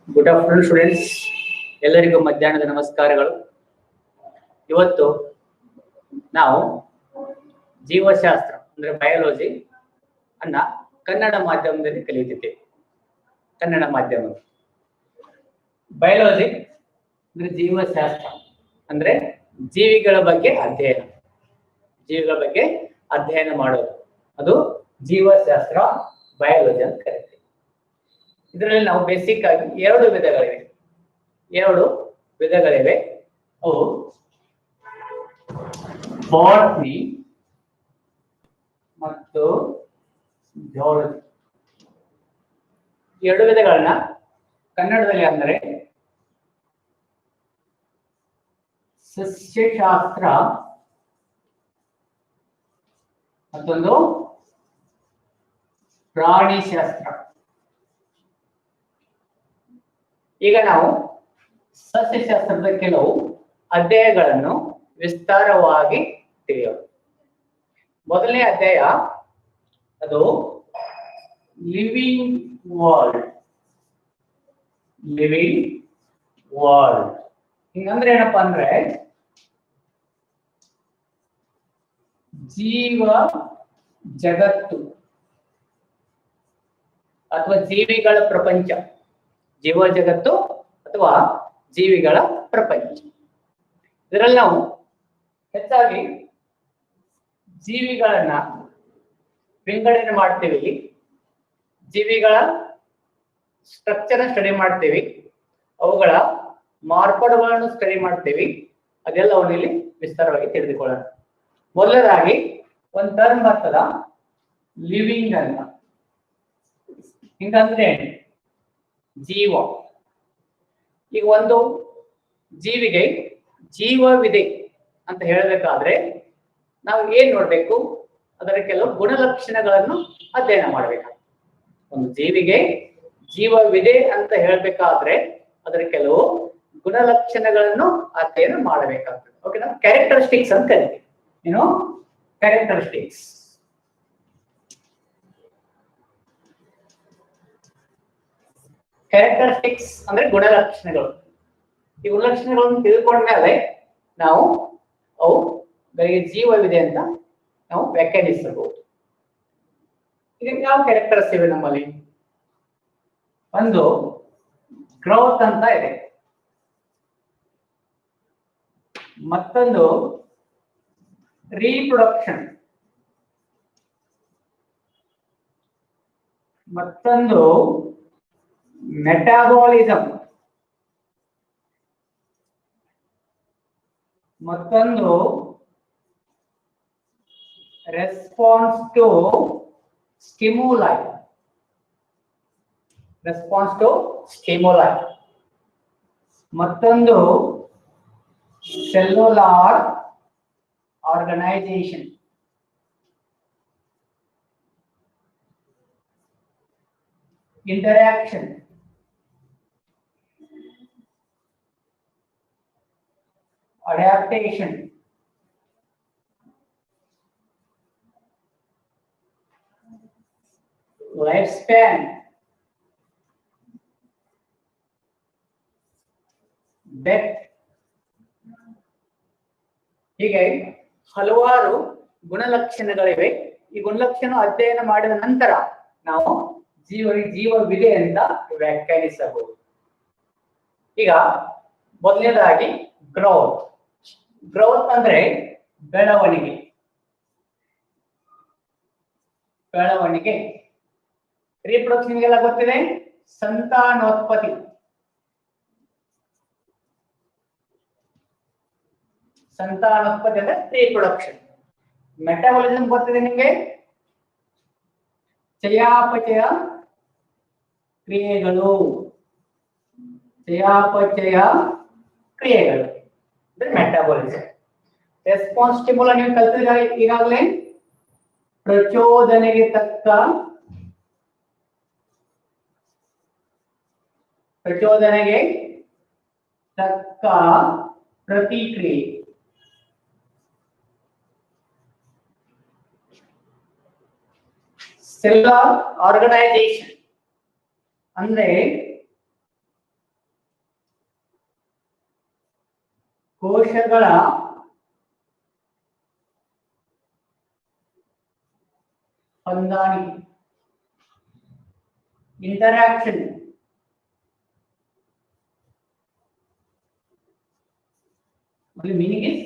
Good afternoon students, ಎಲ್ಲರಿಗೂ ಮಧ್ಯಾಹ್ನದ ನಮಸ್ಕಾರಗಳು. ಇವತ್ತು ನಾವು ಜೀವಶಾಸ್ತ್ರ ಅಂದ್ರೆ ಬಯಾಲಜಿ ಅನ್ನ ಕನ್ನಡ ಮಾಧ್ಯಮದಲ್ಲಿ ಕಲಿಯುತ್ತಿದ್ದೇವೆ. ಕನ್ನಡ ಮಾಧ್ಯಮ ಬಯಾಲಜಿ ಅಂದ್ರೆ ಜೀವಶಾಸ್ತ್ರ ಅಂದ್ರೆ ಜೀವಿಗಳ ಬಗ್ಗೆ ಅಧ್ಯಯನ, ಜೀವಿಗಳ ಬಗ್ಗೆ ಅಧ್ಯಯನ ಮಾಡೋದು, ಅದು ಜೀವಶಾಸ್ತ್ರ ಬಯಾಲಜಿ ಅಂತ ಕರೀತೀವಿ. ಇದರಲ್ಲಿ ನಾವು ಬೇಸಿಕ್ ಆಗಿ ಎರಡು ವಿಧಗಳಿವೆ. ಅವು ಬಾಟ್ನಿ ಮತ್ತು ಜಿಯಾಲಜಿ. ಎರಡು ವಿಧಗಳನ್ನ ಕನ್ನಡದಲ್ಲಿ ಅಂದರೆ ಸಸ್ಯಶಾಸ್ತ್ರ ಮತ್ತೊಂದು ಪ್ರಾಣಿಶಾಸ್ತ್ರ. ಈಗ ನಾವು ಸಸ್ಯಶಾಸ್ತ್ರದ ಕೆಲವು ಅಧ್ಯಾಯಗಳನ್ನು ವಿಸ್ತಾರವಾಗಿ ತಿಳಿಯೋಣ. ಮೊದಲನೇ ಅಧ್ಯಾಯ ಅದು ಲಿವಿಂಗ್ ವರ್ಲ್ಡ್. ಹಿಂಗಂದ್ರೆ ಏನಪ್ಪಾ ಅಂದ್ರೆ ಜೀವ ಜಗತ್ತು ಅಥವಾ ಜೀವಿಗಳ ಪ್ರಪಂಚ. ಜೀವ ಜಗತ್ತು ಅಥವಾ ಜೀವಿಗಳ ಪ್ರಪಂಚ. ಇದರಲ್ಲಿ ನಾವು ಹೆಚ್ಚಾಗಿ ಜೀವಿಗಳನ್ನ ವಿಂಗಡಣೆ ಮಾಡ್ತೀವಿ, ಜೀವಿಗಳ ಸ್ಟ್ರಕ್ಚರ್ ಸ್ಟಡಿ ಮಾಡ್ತೀವಿ, ಅವುಗಳ ಮಾರ್ಪಾಡುಗಳನ್ನು ಸ್ಟಡಿ ಮಾಡ್ತೀವಿ. ಅದೆಲ್ಲವನ್ನು ಇಲ್ಲಿ ವಿಸ್ತಾರವಾಗಿ ತಿಳಿದುಕೊಳ್ಳೋಣ. ಮೊದಲದಾಗಿ ಒಂದು ಟರ್ಮ್ ಬರ್ತದ ಲಿವಿಂಗ್ ಅಂತ. ಹಿಂಗಂದ್ರೆ ಜೀವ. ಈಗ ಒಂದು ಜೀವಿಗೆ ಜೀವವಿದೆ ಅಂತ ಹೇಳಬೇಕಾದ್ರೆ ನಾವು ಏನ್ ನೋಡ್ಬೇಕು? ಅದರ ಕೆಲವು ಗುಣಲಕ್ಷಣಗಳನ್ನು ಅಧ್ಯಯನ ಮಾಡಬೇಕು. ಒಂದು ಜೀವಿಗೆ ಜೀವವಿದೆ ಅಂತ ಹೇಳಬೇಕಾದ್ರೆ ಅದರ ಕೆಲವು ಗುಣಲಕ್ಷಣಗಳನ್ನು ಅಧ್ಯಯನ ಮಾಡಬೇಕಾಗ್ತದೆ. ಓಕೆನಾ? ಕ್ಯಾರೆಕ್ಟರಿಸ್ಟಿಕ್ಸ್ ಅಂತ ಕರಿತೀವಿ. ಏನು ಕ್ಯಾರೆಕ್ಟರಿಸ್ಟಿಕ್ಸ್? ಕ್ಯಾರೆಕ್ಟರಿಸ್ಟಿಕ್ಸ್ ಅಂದ್ರೆ ಗುಣಲಕ್ಷಣಗಳು. ಈ ಗುಣಲಕ್ಷಣಗಳನ್ನು ತಿಳ್ಕೊಂಡ್ಮೇಲೆ ನಾವು ಅವುಗಳಿಗೆ ಜೀವವಿದೆ ಅಂತ ನಾವು ವ್ಯಾಖ್ಯಾನಿಸಬಹುದು. ಈಗ ಯಾವ ಕ್ಯಾರೆಕ್ಟರ್ಸ್ ಇವೆ ನಮ್ಮಲ್ಲಿ? ಒಂದು ಗ್ರೋತ್ ಅಂತ ಇದೆ, ಮತ್ತೊಂದು ರೀಪ್ರೊಡಕ್ಷನ್, ಮತ್ತೊಂದು ಮೆಟಾಬಾಲಿಸಮ್, ಮತ್ತೊಂದು ರೆಸ್ಪಾನ್ಸ್ ಟು ಸ್ಟಿಮುಲೈ. ಮತ್ತೊಂದು cellular organisation. Interaction, adaptation, life span, death. ಹೀಗೆ ಹಲವಾರು ಗುಣಲಕ್ಷಣಗಳಿವೆ. ಈ ಗುಣಲಕ್ಷಣ ಅಧ್ಯಯನ ಮಾಡಿದ ನಂತರ ನಾವು ಜೀವವಿದೆ ಅಂತ ವ್ಯಾಖ್ಯಾನಿಸಬಹುದು. ಈಗ ಮೊದಲನೇದಾಗಿ ಗ್ರೋತ್ ಅಂದ್ರೆ ಬೆಳವಣಿಗೆ. ರೀಪ್ರೊಡಕ್ಷನ್ ಗೆಲ್ಲ ಗೊತ್ತಿದೆ, ಸಂತಾನೋತ್ಪತ್ತಿ. ಅಂದ್ರೆ ರೀಪ್ರೊಡಕ್ಷನ್. ಮೆಟಾಬಾಲಿಸಮ್ ಗೊತ್ತಿದೆ ನಿಮಗೆ, ಚಯಾಪಚಯ ಕ್ರಿಯೆಗಳು ಅಂದ್ರೆ ಮೆಟಾಬಾಲಿಸಮ್. ರೆಸ್ಪಾನ್ಸ್ ಸ್ಟಿಮುಲಾ ನೀವು ಕಲ್ತಿದ್ದೀರಾ ಈಗಾಗಲೇ. ಪ್ರಚೋದನೆಗೆ ತಕ್ಕ ಪ್ರತಿಕ್ರಿಯೆ. ಸೆಲ್ಯುಲಾರ್ ಆರ್ಗನೈಸೇಷನ್ ಅಂದ್ರೆ ಕೋಶಗಳ ಹೊಂದಾಣಿಕೆ, ಇಂಟರಾಕ್ಷನ್. ಮೀನಿಂಗ್ ಇಸ್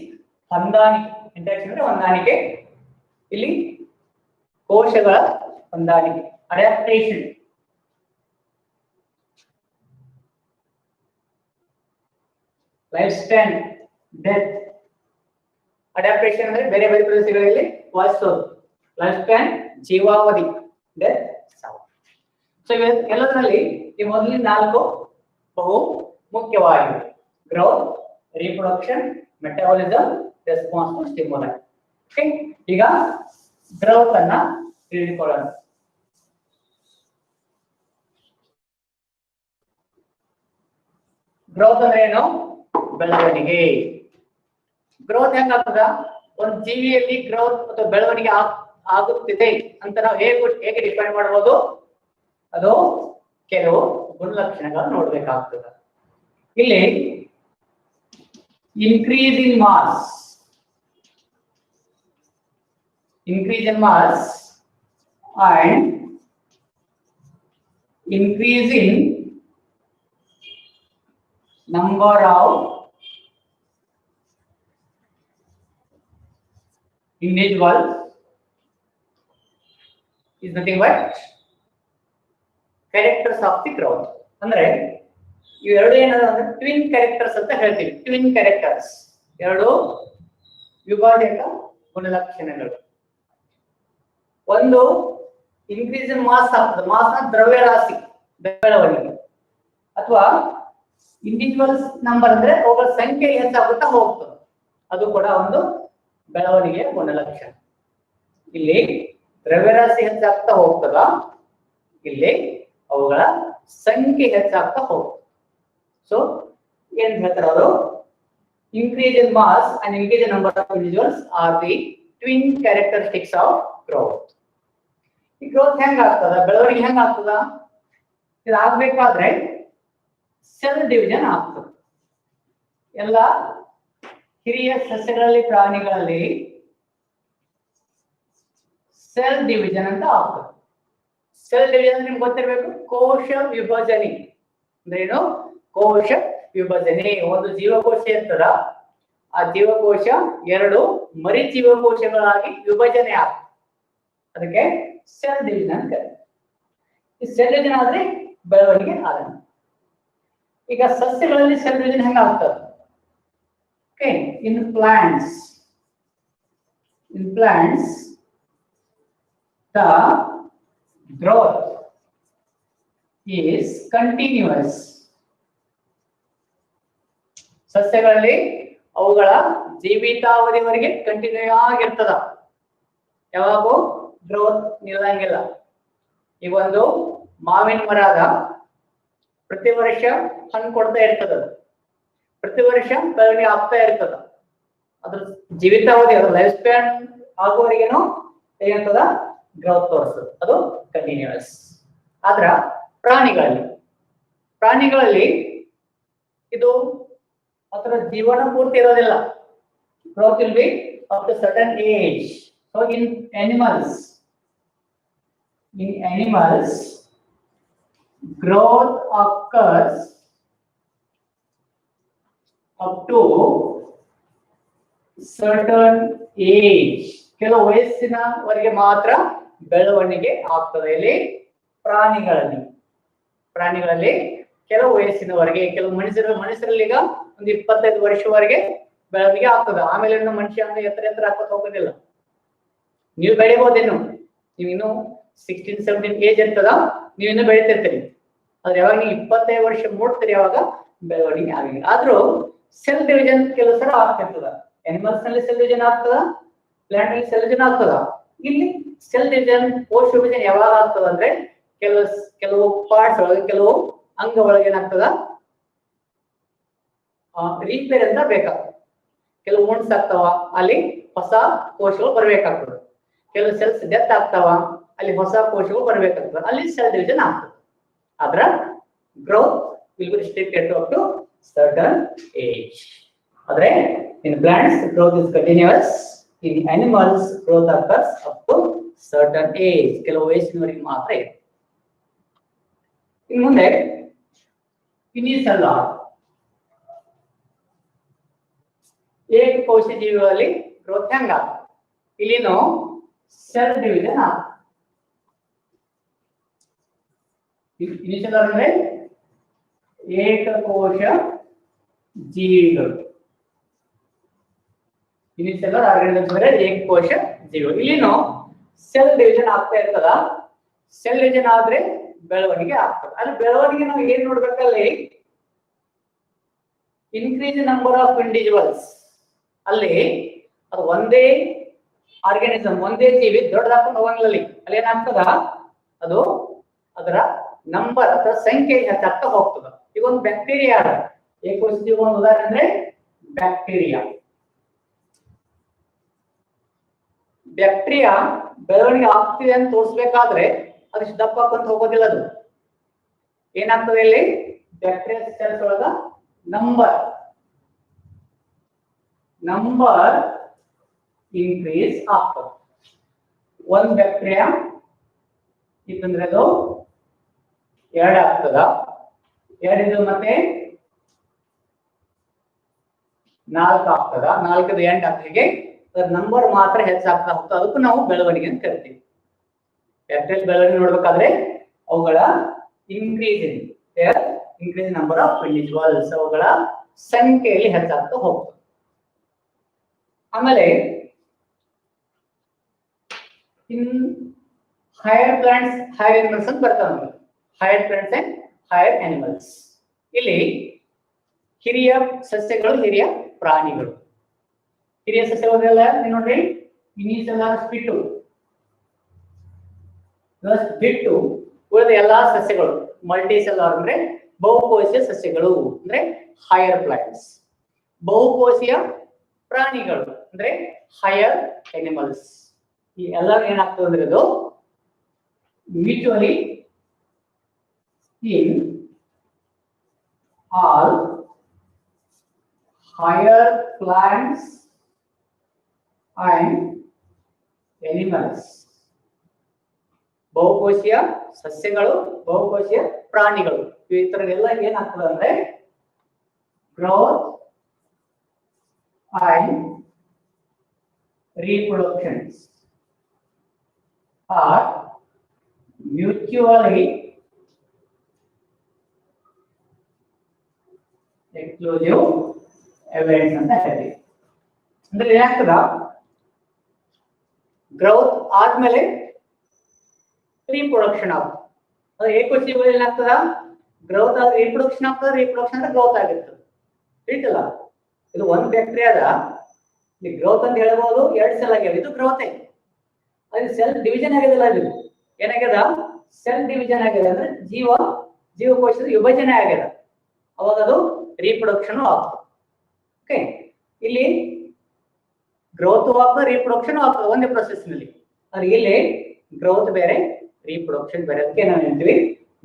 ಹೊಂದಾಣಿಕೆ. ಇಂಟರಾಕ್ಷನ್ ಅಂದ್ರೆ ಹೊಂದಾಣಿಕೆ. ಇಲ್ಲಿ ಕೋಶಗಳ ಹೊಂದಾಣಿಕೆ, adaptation. Life span, death. Adaptation ಅಂದ್ರೆ ಬೇರೆ ಬೇರೆ ಪ್ರದೇಶಗಳಲ್ಲಿ ವಾಸಿಸೋದು. ಲೈಫ್ ಸ್ಪ್ಯಾನ್ ಜೀವಾವಧಿ, ಡೆತ್ ಸಾವು. ಸೊ ಎಲ್ಲದರಲ್ಲಿ ಈ ಮೊದಲಿನ 4 ಬಹು ಮುಖ್ಯವಾಗಿವೆ: growth, reproduction, metabolism, response to stimuli. Okay, ಈಗ ಗ್ರೋತ್ ಅನ್ನ ತಿಳಿದುಕೊಳ್ಳೋಣ. ಗ್ರೋತ್ ಅಂದ್ರೆ ಏನು? ಬೆಳವಣಿಗೆ. ಗ್ರೋತ್ ಹೆಂಗಾಗ್ತದ? ಒಂದು ಜೀವಿಯಲ್ಲಿ ಗ್ರೋತ್ ಅಥವಾ ಬೆಳವಣಿಗೆ ಆಗುತ್ತಿದೆ ಅಂತ ನಾವು ಹೇಗೆ ಡಿಫೈನ್ ಮಾಡಬಹುದು? ಅದು ಕೆಲವು ಗುಣಲಕ್ಷಣಗಳನ್ನು ನೋಡ್ಬೇಕಾಗ್ತದೆ. ಇಲ್ಲಿ increase in mass and increase in number of individuals is nothing but characters of the growth. ಅಂದ್ರೆ ಇವೆರಡು ಏನಂದ್ರೆ ಟ್ವಿನ್ ಕ್ಯಾರೆಕ್ಟರ್ಸ್ ಅಂತ ಹೇಳ್ತೀವಿ. ಟ್ವಿನ್ ಕ್ಯಾರೆಕ್ಟರ್ಸ್, ಎರಡು ವಿಭಾಜಕ ಗುಣಲಕ್ಷಣಗಳು. ಒಂದು ಇನ್ಕ್ರೀಸ್ ಇನ್ ಮಾಸ್ ಆಗ್ತದೆ. ಮಾಸ್ ನ ದ್ರವ್ಯರಾಶಿ, ಬೆಳವಣಿಗೆ. ಅಥವಾ ಇಂಡಿವಿಜುವಲ್ಸ್ ನಂಬರ್ ಅಂದ್ರೆ ಅವುಗಳ ಸಂಖ್ಯೆ ಹೆಚ್ಚಾಗುತ್ತಾ ಹೋಗ್ತದೆ, ಅದು ಕೂಡ ಒಂದು ಬೆಳವಣಿಗೆಯ ಗುಣಲಕ್ಷಣ. ಇಲ್ಲಿ ದ್ರವ್ಯರಾಶಿ ಹೆಚ್ಚಾಗ್ತಾ ಹೋಗ್ತದ, ಇಲ್ಲಿ ಅವುಗಳ ಸಂಖ್ಯೆ ಹೆಚ್ಚಾಗ್ತಾ ಹೋಗ್ತದೆ. ಸೊ ಏನ್ ಹೇಳ್ತಾರೆ ಅವರು? increase in mass and increase in number of individuals are the twin characteristics of growth. ಈ ಗ್ರೋತ್ ಹೆಂಗ ಆಗ್ತದ? ಬೆಳವಣಿಗೆ ಹೆಂಗ ಆಗ್ತದ? ಇದು ಆಗ್ಬೇಕಾದ್ರೆ ಸೆಲ್ ಡಿವಿಷನ್ ಆಗ್ತದೆ. ಎಲ್ಲ ಹಿರಿಯ ಸಸ್ಯಗಳಲ್ಲಿ, ಪ್ರಾಣಿಗಳಲ್ಲಿ ಸೆಲ್ ಡಿವಿಷನ್ ಅಂತ ಆಗ್ತದೆ. ಸೆಲ್ ಡಿವಿಷನ್ ನಿಮ್ಗೆ ಗೊತ್ತಿರಬೇಕು. ಕೋಶ ವಿಭಜನೆ ಅಂದ್ರೆ ಏನು? ಕೋಶ ವಿಭಜನೆ. ಒಂದು ಜೀವಕೋಶ ಇರ್ತದ, ಆ ಜೀವಕೋಶ 2 ಮರಿ ಜೀವಕೋಶಗಳಾಗಿ ವಿಭಜನೆ ಆಗ್ತದೆ, ಅದಕ್ಕೆ ಸೆಲ್ ಡಿವಿಷನ್ ಅಂತ ಕರೀತಾರೆ. ಈ ಸೆಲ್ ಡಿವಿಷನ್ ಆದ್ರೆ ಬೆಳವಣಿಗೆ ಆರಂಭ. ಈಗ ಸಸ್ಯಗಳಲ್ಲಿ ಸೆಲ್ ಡಿವಿಷನ್ ಹೆಂಗ ಆಗ್ತದೆ? Okay, in plants the growth is continuous. ಸಸ್ಯಗಳಲ್ಲಿ ಅವುಗಳ ಜೀವಿತಾವಧಿವರೆಗೆ ಕಂಟಿನ್ಯೂ ಆಗಿರ್ತದ, ಯಾವಾಗೂ ಗ್ರೋತ್ ನಿಲ್ಲಂಗಿಲ್ಲ. ಈಗ ಒಂದು ಮಾವಿನ ಮರ ಅದ, ಪ್ರತಿ ವರ್ಷ ಹಣ್ಣು ಕೊಡ್ತಾ ಇರ್ತದ, ಪ್ರತಿ ವರ್ಷ ಬೆಳವಣಿಗೆ ಆಗ್ತಾ ಇರ್ತದ. ಅದ್ರ ಜೀವಿತಾವಧಿ, ಅದ್ರ ಲೈಫ್ ಸ್ಪ್ಯಾನ್ ಆಗುವವರೆಗೇನು ಏನಾಗ್ತದ? ಗ್ರೋತ್ ತೋರಿಸ್ತದೆ, ಅದು ಕಂಟಿನ್ಯೂಸ್. ಆದ್ರ ಪ್ರಾಣಿಗಳಲ್ಲಿ ಇದು ಅದರ ಜೀವನ ಪೂರ್ತಿ ಇರೋದಿಲ್ಲ. growth will be up to certain age. So in animals growth occurs up to certain age. ಕೆಲವು ವಯಸ್ಸಿನವರೆಗೆ ಮಾತ್ರ ಬೆಳವಣಿಗೆ ಆಗ್ತದೆ. ಇಲ್ಲಿ ಪ್ರಾಣಿಗಳಲ್ಲಿ ಕೆಲವು ವಯಸ್ಸಿನವರೆಗೆ, ಕೆಲವು ಮನುಷ್ಯರಲ್ಲಿ ಈಗ ಒಂದು 25 ವರ್ಷವರೆಗೆ ಬೆಳವಣಿಗೆ ಆಗ್ತದೆ. ಆಮೇಲೆ ಮನುಷ್ಯ ಅಂದ್ರೆ ಎತ್ತರ ಹಾಕೋತ ಹೋಗೋದಿಲ್ಲ. ನೀವು ಬೆಳಿಬಹುದೇನು, ನೀವು ಇನ್ನು 16-17 ಏಜ್ ಇರ್ತದ, ನೀವು ಇನ್ನು ಬೆಳಿತಿರ್ತೀರಿ. ಆದ್ರೆ ಯಾವಾಗ ನೀವು 25 ವರ್ಷ ಮೂಡ್ತೀರಿ ಯಾವಾಗ ಬೆಳವಣಿಗೆ ಆಗಿಲ್ಲ. ಆದ್ರೂ ಸೆಲ್ ಡಿವಿಷನ್ ಕೆಲವು ಸಲ ಆಗ್ತಿರ್ತದ. ಅನಿಮಲ್ಸ್ ನಲ್ಲಿ ಸೆಲ್ ಡಿವಿಷನ್ ಆಗ್ತದ, ಪ್ಲಾಂಟ್ ನಲ್ಲಿ ಸೆಲ್ ಡಿವಿಷನ್ ಆಗ್ತದ. ಇಲ್ಲಿ ಸೆಲ್ ಡಿವಿಷನ್, ಕೋಶ ವಿಭಜನೆ ಯಾವಾಗ ಆಗ್ತದ ಅಂದ್ರೆ ಕೆಲವು ಪಾರ್ಟ್ಸ್ ಒಳಗೆ, ಕೆಲವು ಅಂಗ ಒಳಗೆ ಏನಾಗ್ತದ? ರಿಪೇರ್ ಅಂತ ಬೇಕಾಗ್ತದೆ. ಕೆಲವು ವುಂಡ್ಸ್ ಆಗ್ತಾವ, ಅಲ್ಲಿ ಹೊಸ ಕೋಶಗಳು ಬರ್ಬೇಕಾಗ್ತದೆ. ಕೆಲವು ಸೆಲ್ಸ್ ಡೆತ್ ಆಗ್ತಾವ, ಅಲ್ಲಿ ಹೊಸ ಕೋಶಗಳು ಬರ್ಬೇಕಾಗ್ತದೆ, ಅಲ್ಲಿ ಸೆಲ್ ಡಿವಿಷನ್ ಆಗ್ತದೆ. ಆದ್ರ growth will be restricted to up to certain age. ಆದ್ರೆ in plants growth is continuous, in animals growth occurs up to certain age, ಕೆಲವು ವಯಸ್ಸಿನವರೆಗೆ ಮಾತ್ರ ಇದೆ. ಇನ್ನು ಮುಂದೆ ಯುನಿಸೆಲ್ಯುಲಾರ್ ಏಕಕೋಶ ಜೀವಿಗಳಲ್ಲಿ ಗ್ರೋತ್ ಹೆಂಗ, ಇಲ್ಲಿನೂ ಸೆಲ್ ಡಿವಿಷನ್ ಆಗ. ಯುನಿಸೆಲ್ಯುಲಾರ್ ಅಂದ್ರೆ ಏಕಕೋಶ ಜೀವಿಗಳು, ಯುನಿಸೆಲ್ಯುಲಾರ್ ಆರ್ಗಾನಿಸಮ್ಸ್ ಅಂದ್ರೆ ಏಕಕೋಶ ಜೀವಿಗಳು. ಇಲ್ಲಿನೂ ಸೆಲ್ ಡಿವಿಷನ್ ಆಗ್ತಾ ಇರ್ತದ. ಸೆಲ್ ಡಿವಿಷನ್ ಆದ್ರೆ ಬೆಳವಣಿಗೆ ಆಗ್ತದೆ. ಅಲ್ಲಿ ಬೆಳವಣಿಗೆ ನಾವು ಏನ್ ನೋಡ್ಬೇಕಲ್ಲಿ, ಇನ್ಕ್ರೀಸ್ ನಂಬರ್ ಆಫ್ ಇಂಡಿವಿಜುವಲ್ಸ್. ಅಲ್ಲಿ ಅದು ಒಂದೇ ಆರ್ಗಾನಿಸಮ್, ಒಂದೇ ಜೀವಿ ದೊಡ್ಡದಾಕೊಂಡು ಹೋಗಂಗಿಲ್ಲ. ಅಲ್ಲಿ ಏನಾಗ್ತದ, ಅದು ಅದರ ನಂಬರ್ ಅಥವಾ ಸಂಖ್ಯೆ ಹೆಚ್ಚಾಗ್ತಾ ಹೋಗ್ತದ. ಈಗ ಒಂದು ಬ್ಯಾಕ್ಟೀರಿಯಾ, ಏಕಕೋಶ ಜೀವಿ ಒಂದು ಉದಾಹರಣೆ ಅಂದ್ರೆ ಬ್ಯಾಕ್ಟೀರಿಯಾ. ಬ್ಯಾಕ್ಟೀರಿಯಾ ಬೆಳವಣಿಗೆ ಆಗ್ತಿದೆ ಅಂತ ತೋರಿಸ್ಬೇಕಾದ್ರೆ ಅದಿಷ್ಟು ದಪ್ಪ ಹಾಕೊಂತ ಹೋಗೋದಿಲ್ಲ. ಅದು ಏನಾಗ್ತದೆ, ಇಲ್ಲಿ ಬ್ಯಾಕ್ಟೀರಿಯಾ ಸೆಲ್ಸ್ ಒಳಗ ನಂಬರ್ ಇನ್ಕ್ರೀಸ್ ಆಗ್ತದೆ. ಒಂದು ಬ್ಯಾಕ್ಟೀರಿಯಾ ಇತ್ತಂದ್ರೆ ಅದು 2 ಆಗ್ತದ, 2 ಮತ್ತೆ 4 ಆಗ್ತದ, 4 8 ಆಗ್ತದೆ. ಹೀಗೆ ಅದರ ನಂಬರ್ ಮಾತ್ರ ಹೆಚ್ಚಾಗ್ತಾ ಹೋಗ್ತದೆ. ಅದಕ್ಕೂ ನಾವು ಬೆಳವಣಿಗೆ ಅಂತ ಕರಿತೀವಿ. ಬ್ಯಾಕ್ಟೀರಿಯಲ್ ಬೆಳವಣಿಗೆ ನೋಡ್ಬೇಕಾದ್ರೆ ಅವುಗಳ ಇನ್ಕ್ರೀಸ್ ನಂಬರ್ ಆಫ್ ಇಂಡಿವಿಜುವಲ್ಸ್, ಅವುಗಳ ಸಂಖ್ಯೆಯಲ್ಲಿ ಹೆಚ್ಚಾಗ್ತಾ ಹೋಗ್ತದೆ. ಆಮೇಲೆ in higher plants higher animals ಅಂತ ಬರ್ತಾವೆ. Higher plants and higher animals. ಇಲ್ಲಿ ಹಿರಿಯ ಸಸ್ಯಗಳು, ಹಿರಿಯ ಪ್ರಾಣಿಗಳು. ಹಿರಿಯ ಸಸ್ಯಗಳೆಲ್ಲ ನೋಡ್ರಿ, ಯುನಿಸೆಲ್ಯುಲಾರ್ ಬಿಟ್ಟು ಉಳಿದ ಎಲ್ಲಾ ಸಸ್ಯಗಳು ಮಲ್ಟಿಸೆಲ್ಯುಲಾರ್ ಅಂದ್ರೆ ಬಹುಕೋಶೀಯ ಸಸ್ಯಗಳು ಅಂದ್ರೆ ಹೈಯರ್ ಪ್ಲಾಂಟ್ಸ್. ಬಹುಕೋಶೀಯ ಪ್ರಾಣಿಗಳು ಅಂದ್ರೆ ಹೈಯರ್ ಅನಿಮಲ್ಸ್. ಈ ಎಲ್ಲ ಏನಾಗ್ತದೆ ಅಂದ್ರೆ ಅದು mutually in all higher plants and animals. ಬಹುಕೋಶೀಯ ಸಸ್ಯಗಳು, ಬಹುಕೋಶೀಯ ಪ್ರಾಣಿಗಳು, ಈ ತರದೆಲ್ಲ ಏನಾಗ್ತದೆ ಅಂದ್ರೆ growth and reproductions are mutually exclusive events ಅಂತ ಹೇಳ್ತೀವಿ. ಅಂದ್ರೆ ಏನಾಗ್ತದ, ಗ್ರೋತ್ ಆದ್ಮೇಲೆ ರೀಪ್ರೊಡಕ್ಷನ್ ಆಗ್ತದೆ. ಅದು ಏಕಕೋಶ ಜೀವಿಗಳಲ್ಲಿ ಏನಾಗ್ತದ, ಗ್ರೋತ್ ಆದ್ರೆ ರೀಪ್ರೊಡಕ್ಷನ್ ಆಗ್ತದೆ, ರೀಪ್ರೊಡಕ್ಷನ್ ಅಂದ್ರೆ ಗ್ರೋತ್ ಆಗಿರ್ತದೆ. ತಿಳಿತಲ್ಲ, ಇದು ಒಂದು ಬ್ಯಾಕ್ಟೀರಿಯಾದ ಗ್ರೋತ್ ಅಂತ ಹೇಳ್ಬೋದು. 2 ಸೆಲ್ ಆಗ್ಯಾವ, ಇದು ಗ್ರೋತ್. ಅದು ಸೆಲ್ ಡಿವಿಷನ್ ಆಗಿದೆಲ್ಲ, ಇದು ಏನಾಗ್ಯದ, ಸೆಲ್ ಡಿವಿಷನ್ ಆಗಿದೆ ಅಂದ್ರೆ ಜೀವಕೋಶದ ವಿಭಜನೆ ಆಗ್ಯದ. ಅವಾಗ ಅದು ರೀಪ್ರೊಡಕ್ಷನ್ ಆಗ್ತದೆ. ಓಕೆ, ಇಲ್ಲಿ ಗ್ರೋತ್ ಆಗ್ತದೆ, ರೀಪ್ರೊಡಕ್ಷನ್ ಆಗ್ತದೆ ಒಂದೇ ಪ್ರೊಸೆಸ್ ನಲ್ಲಿ. ಆದ್ರೆ ಇಲ್ಲಿ ಗ್ರೋತ್ ಬೇರೆ, ರೀಪ್ರೊಡಕ್ಷನ್ ಬೇರೆ. ಅದಕ್ಕೆ ನಾವು ಹೇಳ್ತೀವಿ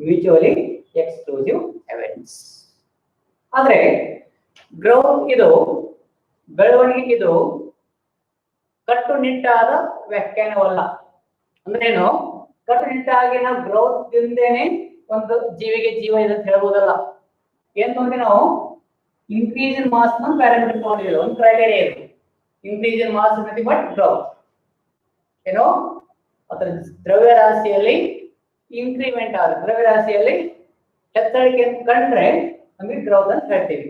ಮ್ಯೂಚುವಲಿ ಎಕ್ಸ್ಕ್ಲೂಸಿವ್ ಎವೆಂಟ್ಸ್. ಆದ್ರೆ ಗ್ರೋತ್ ಇದು ಬೆಳವಣಿಗೆ ಇದು ಕಟ್ಟುನಿಟ್ಟಾದ ವ್ಯಾಖ್ಯಾನವಲ್ಲ. ಅಂದ್ರೆ ಏನು, ಕಟ್ಟುನಿಟ್ಟಾಗಿ ನಾವು ಗ್ರೋತ್ ದಿಂದೇನೆ ಒಂದು ಜೀವಿಗೆ ಜೀವ ಇದೆ ಅಂತ ಹೇಳ್ಬೋದಲ್ಲ. ಏನ್ ತೊಂದ್ರೆ, ನಾವು ಇನ್ಕ್ರೀಸ್ ಇನ್ ಮಾಸ್ ನ ಪ್ಯಾರಾಮೀಟರ್ ತಗೊಂಡಿಲ್ಲ. ಒಂದು ಕ್ರೈಟೇರಿಯಾ ಇದೆ, increase in mass nothing but growth. ಏನೋ ಅದರ ದ್ರವ್ಯರಾಶಿಯಲ್ಲಿ ಇನ್ಕ್ರಿಮೆಂಟ್ ಆದ, ದ್ರವ್ಯರಾಶಿಯಲ್ಲಿ ಹೆಚ್ಚಳಿಕೆ ಕಂಡ್ರೆ ನಮಗೆ ಗ್ರೋತ್ ಅಂತ ಹೇಳ್ತೀವಿ.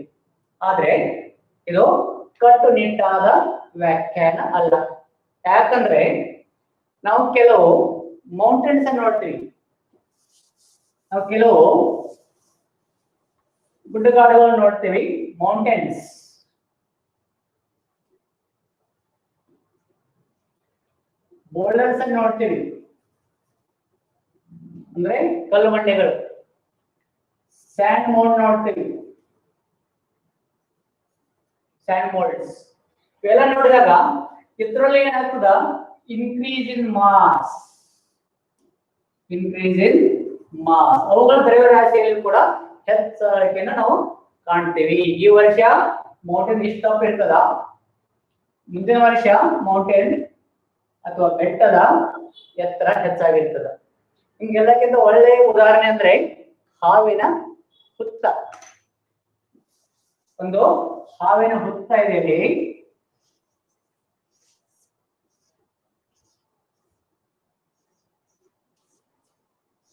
ಆದ್ರೆ ಇದು ಕಟ್ಟುನಿಟ್ಟಾದ ವ್ಯಾಖ್ಯಾನ ಅಲ್ಲ. ಯಾಕಂದ್ರೆ ನಾವು ಕೆಲವು ಮೌಂಟೇನ್ಸ್ ಅನ್ನು ನೋಡ್ತೀವಿ, ನಾವು ಕೆಲವು ಗುಡ್ಡಗಾಡುಗಳನ್ನು ನೋಡ್ತೀವಿ, ಮೌಂಟೇನ್ಸ್. ಬೋಲ್ಡರ್ಸ್ ಅನ್ನು ನೋಡ್ತೀವಿ, ಅಂದ್ರೆ ಕಲ್ಲು ಬಂಡೆಗಳು. ಸ್ಯಾಂಡ್ ಮೌಂಡ್ ನೋಡ್ತೀವಿ, ಸ್ಯಾಂಡ್ ಮೋಲ್ಡ್ಸ್. ಇವೆಲ್ಲ ನೋಡಿದಾಗ ಇದರಲ್ಲಿ ಏನಾಗ್ತದ, ಇನ್ಕ್ರೀಸ್ ಇನ್ ಮಾಸ್, ಅವುಗಳ ದ್ರವ್ಯರಾಶಿಯಲ್ಲಿ ಕೂಡ ಹೆಚ್ಚಳಿಕೆಯನ್ನು ನಾವು ಕಾಣ್ತೀವಿ. ಈ ವರ್ಷ ಮೌಂಟೇನ್ ಇಷ್ಟು ದಪ್ಪ ಇರ್ತದ, ಮುಂದಿನ ವರ್ಷ ಮೌಂಟೇನ್ ಅಥವಾ ಬೆಟ್ಟದ ಎತ್ತರ ಹೆಚ್ಚಾಗಿರ್ತದ. ಹಿಂಗೆಲ್ಲಕ್ಕಿಂತ ಒಳ್ಳೆಯ ಉದಾಹರಣೆ ಅಂದ್ರೆ ಹಾವಿನ ಹುತ್ತ. ಒಂದು ಹಾವಿನ ಹುತ್ತ ಇದೆ ಇಲ್ಲಿ.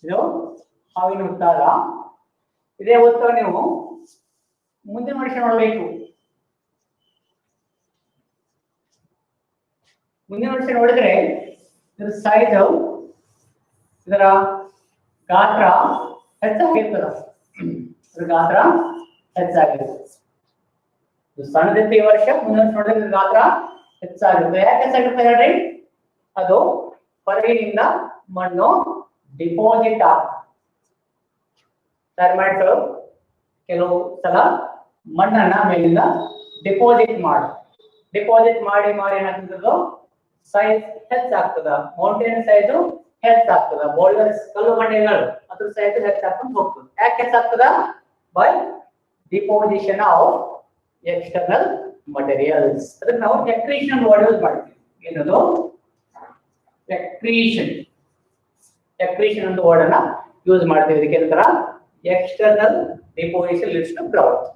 ಇದು ಹಾವಿನ ಹುತ್ತ ಅಲ್ಲ. ಇದೇ ಹುತ್ತ ನೀವು ಮುಂದಿನ ವರ್ಷ ನೋಡಬೇಕು. ಮುಂದಿನ ವರ್ಷ ನೋಡಿದ್ರೆ ಇದರ ಸೈಜ್, ಇದರ ಗಾತ್ರ ಹೆಚ್ಚಾಗಿರ್ತದ. ಇದರ ಗಾತ್ರ ಹೆಚ್ಚಾಗಿರ್ತದೆ. ಸಣ್ಣದಿತ್ತು ಈ ವರ್ಷ, ಮುಂದಿನ ವರ್ಷ ನೋಡಿದ್ರೆ ಇದರ ಗಾತ್ರ ಹೆಚ್ಚಾಗಿರ್ತದೆ. ಯಾಕೆ ಹೆಚ್ಚಾಗಿರ್ತದೆ ಹೇಳ್ರಿ? ಅದು ಹೊರಗಿನಿಂದ ಮಣ್ಣು ಡಿಪಾಸಿಟ್ ಆಗ್ತದೆ. ಟರ್ಮೈಟ್ಗಳು ಕೆಲವು ಸಲ ಮಣ್ಣನ್ನ ಮೇಲಿಂದ ಡಿಪಾಸಿಟ್ ಮಾಡಿ ಏನಾಗ್ತದೋ ಸೈಜ್ ಹೆಚ್ಚಾಗ್ತದ. ಮೌಂಟೇನ್ ಸೈಜ್ ಹೆಚ್ಚಾಗ್ತದ. ಬೋಲ್ಡರ್ಸ್ ಕಲ್ಲು ಬಂಡೆಗಳು ಅದ್ರ ಸೈಜ್ ಹೆಚ್ಚಾಗ್ಕೊಂಡು ಹೋಗ್ತದೆ. ಯಾಕೆ ಹೆಚ್ಚಾಗ್ತದ? By deposition of external materials. ಅದಕ್ಕೆ ನಾವು ಎಕ್ರೀಷನ್ ವರ್ಡ್ ಯೂಸ್ ಮಾಡ್ತೀವಿ. ಏನದು? ಎಕ್ರೀಷನ್ ಅಂತ ವರ್ಡ್ ಅನ್ನ ಯೂಸ್ ಮಾಡ್ತೀವಿ. ಇದಕ್ಕೆ ನಂತರ external deposition leads to growth.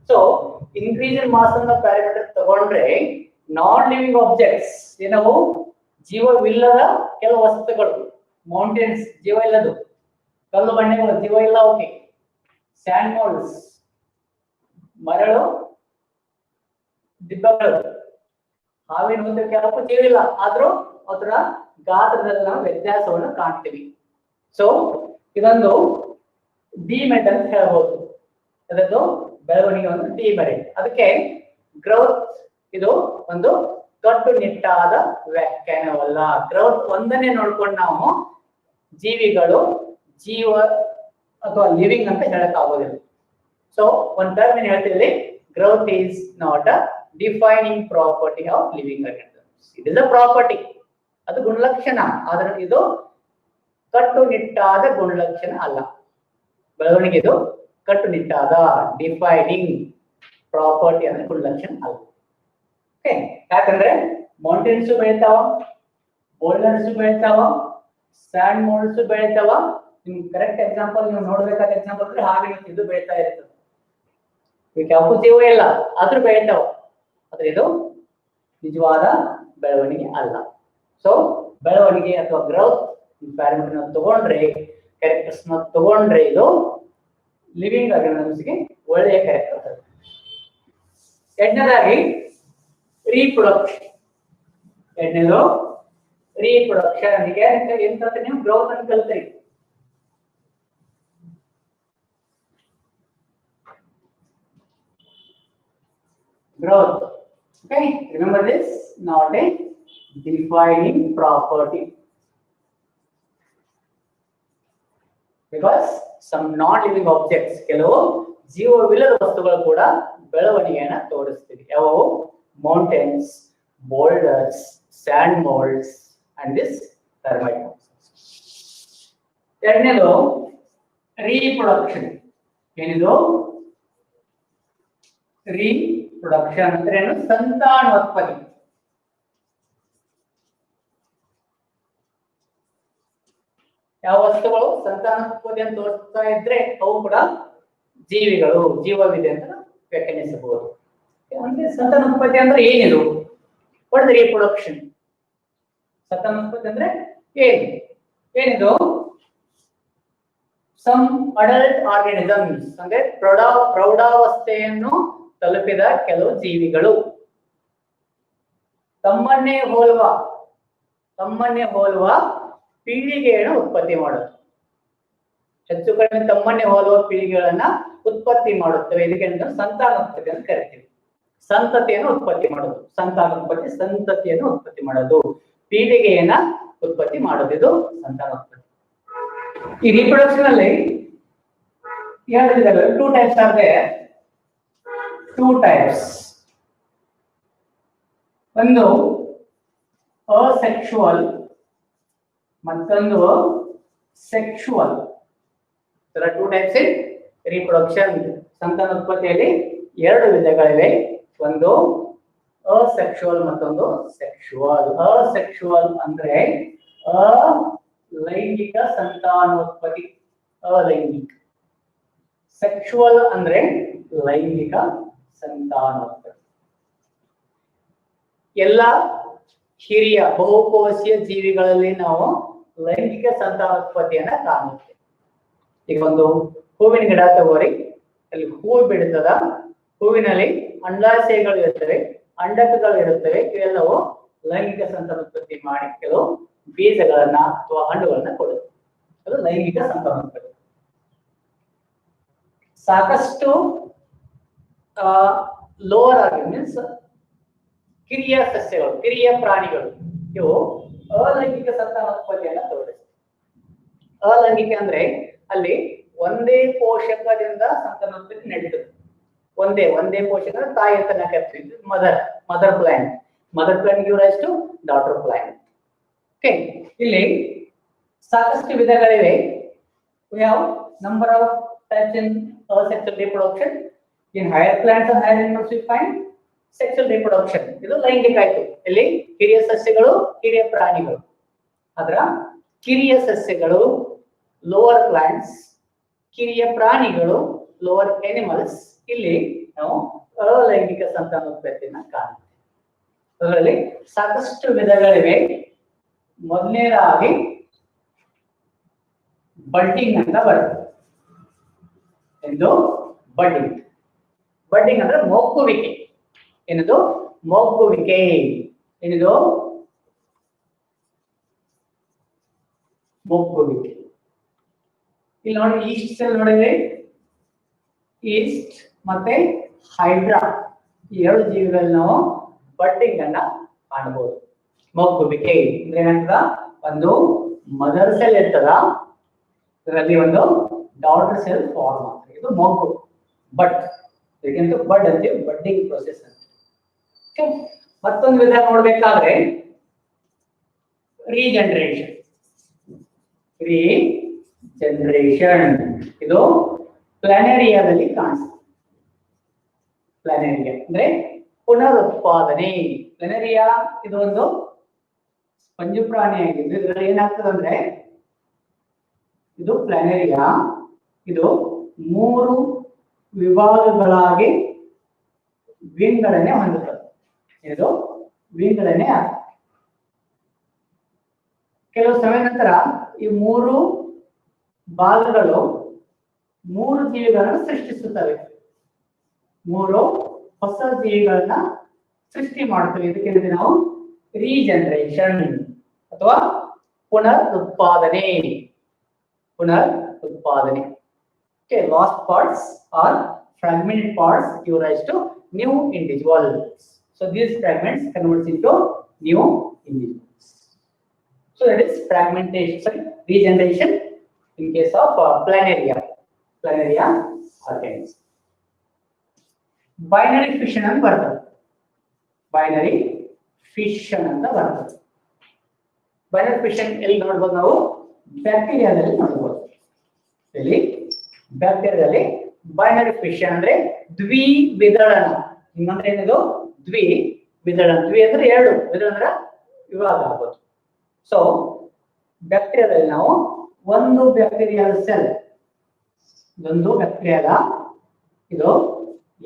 So increase in mass ಅನ್ನ ಪ್ಯಾರಾಮೀಟರ್ ತಗೊಂಡ್ರೆ ನಾನ್ ಲಿವಿಂಗ್ ಆಬ್ಜೆಕ್ಟ್ಸ್ ಏನವು? ಜೀವವಿಲ್ಲದ ಕೆಲವು ವಸ್ತುಗಳು. ಮೌಂಟೇನ್ಸ್ ಜೀವ ಇಲ್ಲದು, ಕಲ್ಲು ಬಂಡೆಗಳು ಜೀವ ಇಲ್ಲ, ಓಕೆ. ಸ್ಯಾಂಡ್ ಮೋಲ್ಡ್ಸ್ ಮರಳು ದಿಬ್ಬಗಳು, ಹಾವಿನ ಮುಂದೆ ಕೆಲವು ಜೀವ ಇಲ್ಲ, ಆದ್ರೂ ಅದರ ಗಾತ್ರದಲ್ಲಿ ನಾವು ವ್ಯತ್ಯಾಸವನ್ನು ಕಾಣ್ತೀವಿ. ಸೊ ಇದೊಂದು ಡಿಮೆಟ್ ಅಂತ ಹೇಳ್ಬೋದು. ಅದನ್ನು ಬೆಳವಣಿಗೆ ಒಂದು ಡಿಮೆರಿಟ್. ಅದಕ್ಕೆ ಗ್ರೌತ್ ಇದು ಒಂದು ಕಟ್ಟುನಿಟ್ಟಾದ ವ್ಯಾಖ್ಯಾನವಲ್ಲ. ಗ್ರೌತ್ ಒಂದನ್ನೇ ನೋಡ್ಕೊಂಡು ನಾವು ಜೀವಿಗಳು ಜೀವ ಅಥವಾ ಲಿವಿಂಗ್ ಅಂತ ಹೇಳಕ್ ಆಗೋದಿಲ್ಲ. ಸೊ ಒಂದ್ ಟರ್ಮ್ ಏನ್ ಹೇಳ್ತೀವಿ, growth is not a defining property of living organisms. It is a property, ಅದು ಗುಣಲಕ್ಷಣ. ಆದ್ರೆ ಇದು ಕಟ್ಟುನಿಟ್ಟಾದ ಗುಣಲಕ್ಷಣ ಅಲ್ಲ. ಬೆಳವಣಿಗೆ ಇದು ಕಟ್ಟುನಿಟ್ಟಾದ ಡಿಫೈನಿಂಗ್ ಪ್ರಾಪರ್ಟಿ ಅಂದ್ರೆ ಗುಣಲಕ್ಷಣ ಅಲ್ಲ. ಓಕೆ, ಯಾಕಂದ್ರೆ ಮೌಂಟೇನ್ಸ್ ಬೆಳಿತಾವ, ಬೋಲ್ಡರ್ಸ್ ಬೆಳಿತಾವ, ಸ್ಯಾಂಡ್ ಮೋಲ್ಡ್ಸ್ ಬೆಳಿತಾವ. ನಿಮ್ ಕರೆಕ್ಟ್ ಎಕ್ಸಾಂಪಲ್ ನೀವು ನೋಡ್ಬೇಕಾದ ಎಕ್ಸಾಂಪಲ್ ಅಂದ್ರೆ ಹಾವಿನ ಇದು ಬೆಳಿತಾ ಇರ್ತದೆ. ಇದಕ್ಕೆ ಯಾವ ಜೀವ ಇಲ್ಲ ಆದ್ರೂ ಬೆಳಿತಾವ, ಆದ್ರೆ ಇದು ನಿಜವಾದ ಬೆಳವಣಿಗೆ ಅಲ್ಲ. ಸೊ ಬೆಳವಣಿಗೆ ಅಥವಾ ಗ್ರೌತ್ ಪ್ಯಾರಾಮೀಟರ್ ತಗೊಂಡ್ರೆ, ಕ್ಯಾರೆಕ್ಟರ್ಸ್ ತಗೊಂಡ್ರೆ ಇದು ಲಿವಿಂಗ್ ಆರ್ಗನಿಸಮ್ಸ್ಗೆ ಒಳ್ಳೆಯ ಕ್ಯಾರೆಕ್ಟರ್. ಎರಡನೇದಾಗಿ ರೀಪ್ರೊಡಕ್ಷನ್. ಎರಡನೇದು ರೀಪ್ರೊಡಕ್ಷನ್. ಎಂತ ನೀವು ಗ್ರೋತ್ ಅಂತ ಕಲ್ತೀರಿ. Growth. Okay, remember this, not a defining property. Because some non-living objects, ಕೆಲವು ಜೀವವಿಲ್ಲದ ವಸ್ತುಗಳು ಕೂಡ ಬೆಳವಣಿಗೆಯನ್ನು ತೋರಿಸ್ತೀವಿ. ಯಾವುವು? Mountains, boulders, sand moulds and this termite. ಎರಡನೇದು ರೀಪ್ರೊಡಕ್ಷನ್. ಏನಿದು? ರೀಪ್ರೊಡಕ್ಷನ್ ಅಂದ್ರೆ ಏನು? ಸಂತಾನೋತ್ಪತ್ತಿ. ಯಾವ ವಸ್ತುಗಳು ಸಂತಾನೋತ್ಪತ್ತಿ ಅಂತ ತೋರಿಸ್ತಾ ಇದ್ರೆ ಅವು ಕೂಡ ಜೀವಿಗಳು, ಜೀವವಿದೆ ಅಂತ ವ್ಯಾಖ್ಯಾನಿಸಬಹುದು. ಅಂದ್ರೆ ಸಂತಾನೋತ್ಪತ್ತಿ ಅಂದ್ರೆ ಏನಿದು? What is reproduction? ಸಂತಾನೋತ್ಪತ್ತಿ ಅಂದ್ರೆ ಏನಿದು? ಸಮ್ ಅಡಲ್ಟ್ ಆರ್ಗಾನಿಸಮ್ಸ್ ಅಂದ್ರೆ ಪ್ರೌಢಾವಸ್ಥೆಯನ್ನು ತಲುಪಿದ ಕೆಲವು ಜೀವಿಗಳು ತಮ್ಮನ್ನೇ ಹೋಲುವ ಪೀಳಿಗೆಯನ್ನು ಉತ್ಪತ್ತಿ ಮಾಡೋದು. ಹೆಚ್ಚು ಕಡಿಮೆ ತಮ್ಮನ್ನೇ ಹೋಲುವ ಪೀಳಿಗೆಗಳನ್ನ ಉತ್ಪತ್ತಿ ಮಾಡುತ್ತವೆ. ಇದಕ್ಕೆ ಸಂತಾನೋತ್ಪತ್ತಿ ಅಂತ ಕರಿತೀವಿ. ಸಂತತಿಯನ್ನು ಉತ್ಪತ್ತಿ ಮಾಡೋದು. ಸಂತಾನೋತ್ಪತ್ತಿ ಸಂತತಿಯನ್ನು ಉತ್ಪತ್ತಿ ಮಾಡೋದು, ಪೀಳಿಗೆಯನ್ನ ಉತ್ಪತ್ತಿ ಮಾಡೋದು, ಇದು ಸಂತಾನೋತ್ಪತ್ತಿ. ಈ ರೀಪ್ರೊಡಕ್ಷನ್ ಅಲ್ಲಿ ಎರಡು ವಿಧಗಳು, two types are there. Two types. ಒಂದು ಅಸೆಕ್ಷುವಲ್, ಮತ್ತೊಂದು sexual. There are two types in reproduction. ಸಂತಾನೋತ್ಪತ್ತಿಯಲ್ಲಿ ಎರಡು ವಿಧಗಳಿವೆ. ಒಂದು ಅಸೆಕ್ಷುವಲ್, ಮತ್ತೊಂದು ಸೆಕ್ಷುವಲ್. ಅಸೆಕ್ಷುವಲ್ ಅಂದ್ರೆ ಅಲೈಂಗಿಕ ಸಂತಾನೋತ್ಪತ್ತಿ, ಅಲೈಂಗಿಕ. ಸೆಕ್ಷುವಲ್ ಅಂದ್ರೆ ಲೈಂಗಿಕ ಸಂತಾನೋತ್ಪತ್ತಿ. ಎಲ್ಲ ಹಿರಿಯ ಬಹುಕೋಶೀಯ ಜೀವಿಗಳಲ್ಲಿ ನಾವು ಲೈಂಗಿಕ ಸಂತಾನೋತ್ಪತ್ತಿಯನ್ನ ಕಾಣುತ್ತೇವೆ. ಈಗ ಒಂದು ಹೂವಿನ ಗಿಡ ತಗೋರಿ, ಅಲ್ಲಿ ಹೂವು ಬಿಡುತ್ತದ, ಹೂವಿನಲ್ಲಿ ಅಂಡಾಶಯಗಳು ಇರುತ್ತವೆ, ಅಂಡಕಗಳು ಇರುತ್ತವೆ. ಇವೆಲ್ಲವೂ ಲೈಂಗಿಕ ಸಂತಾನೋತ್ಪತ್ತಿ ಮಾಡಿ ಕೆಲವು ಬೀಜಗಳನ್ನ ಅಥವಾ ಹಣ್ಣುಗಳನ್ನ ಕೊಡುತ್ತೆ. ಅದು ಲೈಂಗಿಕ ಸಂತಾನೋತ್ಪತ್ತಿ. ಸಾಕಷ್ಟು ಲೋವರ್ ಆಗಿ ಮೀನ್ಸ್ ಕಿರಿಯ ಸಸ್ಯಗಳು, ಕಿರಿಯ ಪ್ರಾಣಿಗಳು, ಇವು ಅಲೈಂಗಿಕ ಸಂತಾನೋತ್ಪತ್ತಿಯನ್ನ ತೋರಿಸ್ತವೆ. ಅಲೈಂಗಿಕ ಅಂದ್ರೆ ಅಲ್ಲಿ ಒಂದೇ ಪೋಷಕದಿಂದ ಸಂತಾನೋತ್ಪತ್ತಿ ನಡೀತದೆ. ಒಂದೇ ಪೋಷಕ, ತಾಯಿ ಅಂತ ನಾವು ಕರಿತೀವಿ, mother plant. Mother plant give rise to daughter plant. Okay, ಇಲ್ಲಿ ಸಾಕಷ್ಟು ವಿಧಗಳಿವೆ. We have number of types in sexual reproduction. In higher plants and higher animals we find sexual reproduction. ಇದು ಲೈಂಗಿಕ ಆಯ್ತು. ಇಲ್ಲಿ ಕಿರಿಯ ಸಸ್ಯಗಳು, ಕಿರಿಯ ಪ್ರಾಣಿಗಳು. ಅದರ ಕಿರಿಯ ಸಸ್ಯಗಳು ಲೋವರ್ ಪ್ಲಾಂಟ್ಸ್, ಕಿರಿಯ ಪ್ರಾಣಿಗಳು ಲೋವರ್ ಎನಿಮಲ್ಸ್. ಇಲ್ಲಿ ನಾವು ಅಲೈಂಗಿಕ ಸಂತಾನೋತ್ಪತ್ತಿಯನ್ನ ಕಾಣುತ್ತೇವೆ. ಅದರಲ್ಲಿ ಸಾಕಷ್ಟು ವಿಧಗಳಿವೆ. ಮೊದಲನೇದಾಗಿ ಬಡ್ಡಿಂಗ್ ಅಂತ ಬರುತ್ತೆ. ಎಂದು ಬಡ್ಡಿಂಗ್. ಬಡ್ಡಿಂಗ್ ಅಂದ್ರೆ ಮೊಗ್ಗುವಿಕೆ. ಏನದು? ಮೊಗ್ಗುವಿಕೆ. ಏನಿದು? ಮೊಗ್ಗುವಿಕೆ. ಇಲ್ಲಿ ನೋಡಿ, ಈಸ್ಟ್ ಸೆಲ್ ನೋಡಿದ್ರೆ ಈಸ್ಟ್ ಮತ್ತೆ ಹೈಡ್ರಾ, ಈ ಎರಡು ಜೀವಿಗಳಲ್ಲಿ ನಾವು ಬಡ್ಡಿಂಗ್ ಅನ್ನ ಕಾಣಬಹುದು. ಮೊಗ್ಗುವಿಕೆ ಅಂದ್ರೆ ಏನಂತದ? ಒಂದು ಮದರ್ ಸೆಲ್ ಇರ್ತದ, ಇದರಲ್ಲಿ ಒಂದು ಡಾಟರ್ ಸೆಲ್ ಫಾರ್ಮ್ ಆಗ್ತದೆ. ಇದು ಮೊಗ್ಗು, ಬಡ್. ಇದಕ್ಕಿಂತ ಬಡ್ ಅಂತೀವಿ, ಬಡ್ಡಿಂಗ್ ಪ್ರೊಸೆಸ್ ಅಂತ. ಮತ್ತೊಂದು ವಿಧ ನೋಡ್ಬೇಕಾದ್ರೆ ರೀಜನರೇಷನ್. ರೀಜನರೇಷನ್ ಇದು ಪ್ಲಾನೆರಿಯಾದಲ್ಲಿ ಕಾಣಿಸ್ತದೆ. ಪ್ಲಾನೆರಿಯಾ ಅಂದ್ರೆ ಪುನರುತ್ಪಾದನೆ. ಪ್ಲಾನೆರಿಯಾ ಇದು ಒಂದು ಸ್ಪಂಜು ಪ್ರಾಣಿಯಾಗಿದ್ದು ಇದರಲ್ಲಿ ಏನಾಗ್ತದೆ ಅಂದ್ರೆ, ಇದು ಪ್ಲಾನೆರಿಯಾ, ಇದು 3 ವಿಭಾಗಗಳಾಗಿ ವಿಂಗಡಣೆ ಹೊಂದುತ್ತದೆ. ಇದು ವಿಂಗಡಣೆ ಆಗ್ತದೆ. ಕೆಲವು ಸಮಯ ನಂತರ ಈ 3 ಭಾಗಗಳು 3 ಜೀವಿಗಳನ್ನು ಸೃಷ್ಟಿಸುತ್ತವೆ. 3 ಹೊಸ ಜೀವಿಗಳನ್ನ ಸೃಷ್ಟಿ ಮಾಡ್ತವೆ. ಇದಕ್ಕೆ ನಾವು ರೀಜನರೇಷನ್ ಅಥವಾ ಪುನರುತ್ಪಾದನೆ. ಪುನರುತ್ಪಾದನೆ. Okay, lost parts or fragmented parts give rise to new individuals. So these fragments converts into new individuals. So that is fragmentation, sorry, regeneration in case of planaria organisms. Binary fission and bರ್ತದೆ. Binary fission ಅಂತ ಬರ್ತದೆ. Binary fission ಎಲ್ಲಿ ನೋಡಬಹುದು? ನಾವು ಬ್ಯಾಕ್ಟೀರಿಯಾದಲ್ಲಿ ನೋಡಬಹುದು. ಇಲ್ಲಿ ಬ್ಯಾಕ್ಟೀರಿಯಾದಲ್ಲಿ binary fission ಅಂದ್ರೆ ದ್ವಿವಿದಳನ. ಹಿಂಗಂದ್ರೆ ಏನಿದು? ದ್ವಿವಿದಳನ. ದ್ವಿ ಅಂದ್ರೆ 2, ವಿದಳ ಅಂದ್ರೆ ವಿಭಾಗ ಆಗೋದು. ಸೊ ಬ್ಯಾಕ್ಟೀರಿಯಾದಲ್ಲಿ ನಾವು ಒಂದು ಬ್ಯಾಕ್ಟೀರಿಯಾದ ಸೆಲ್, ಇದೊಂದು ಬ್ಯಾಕ್ಟೀರಿಯಾದ, ಇದು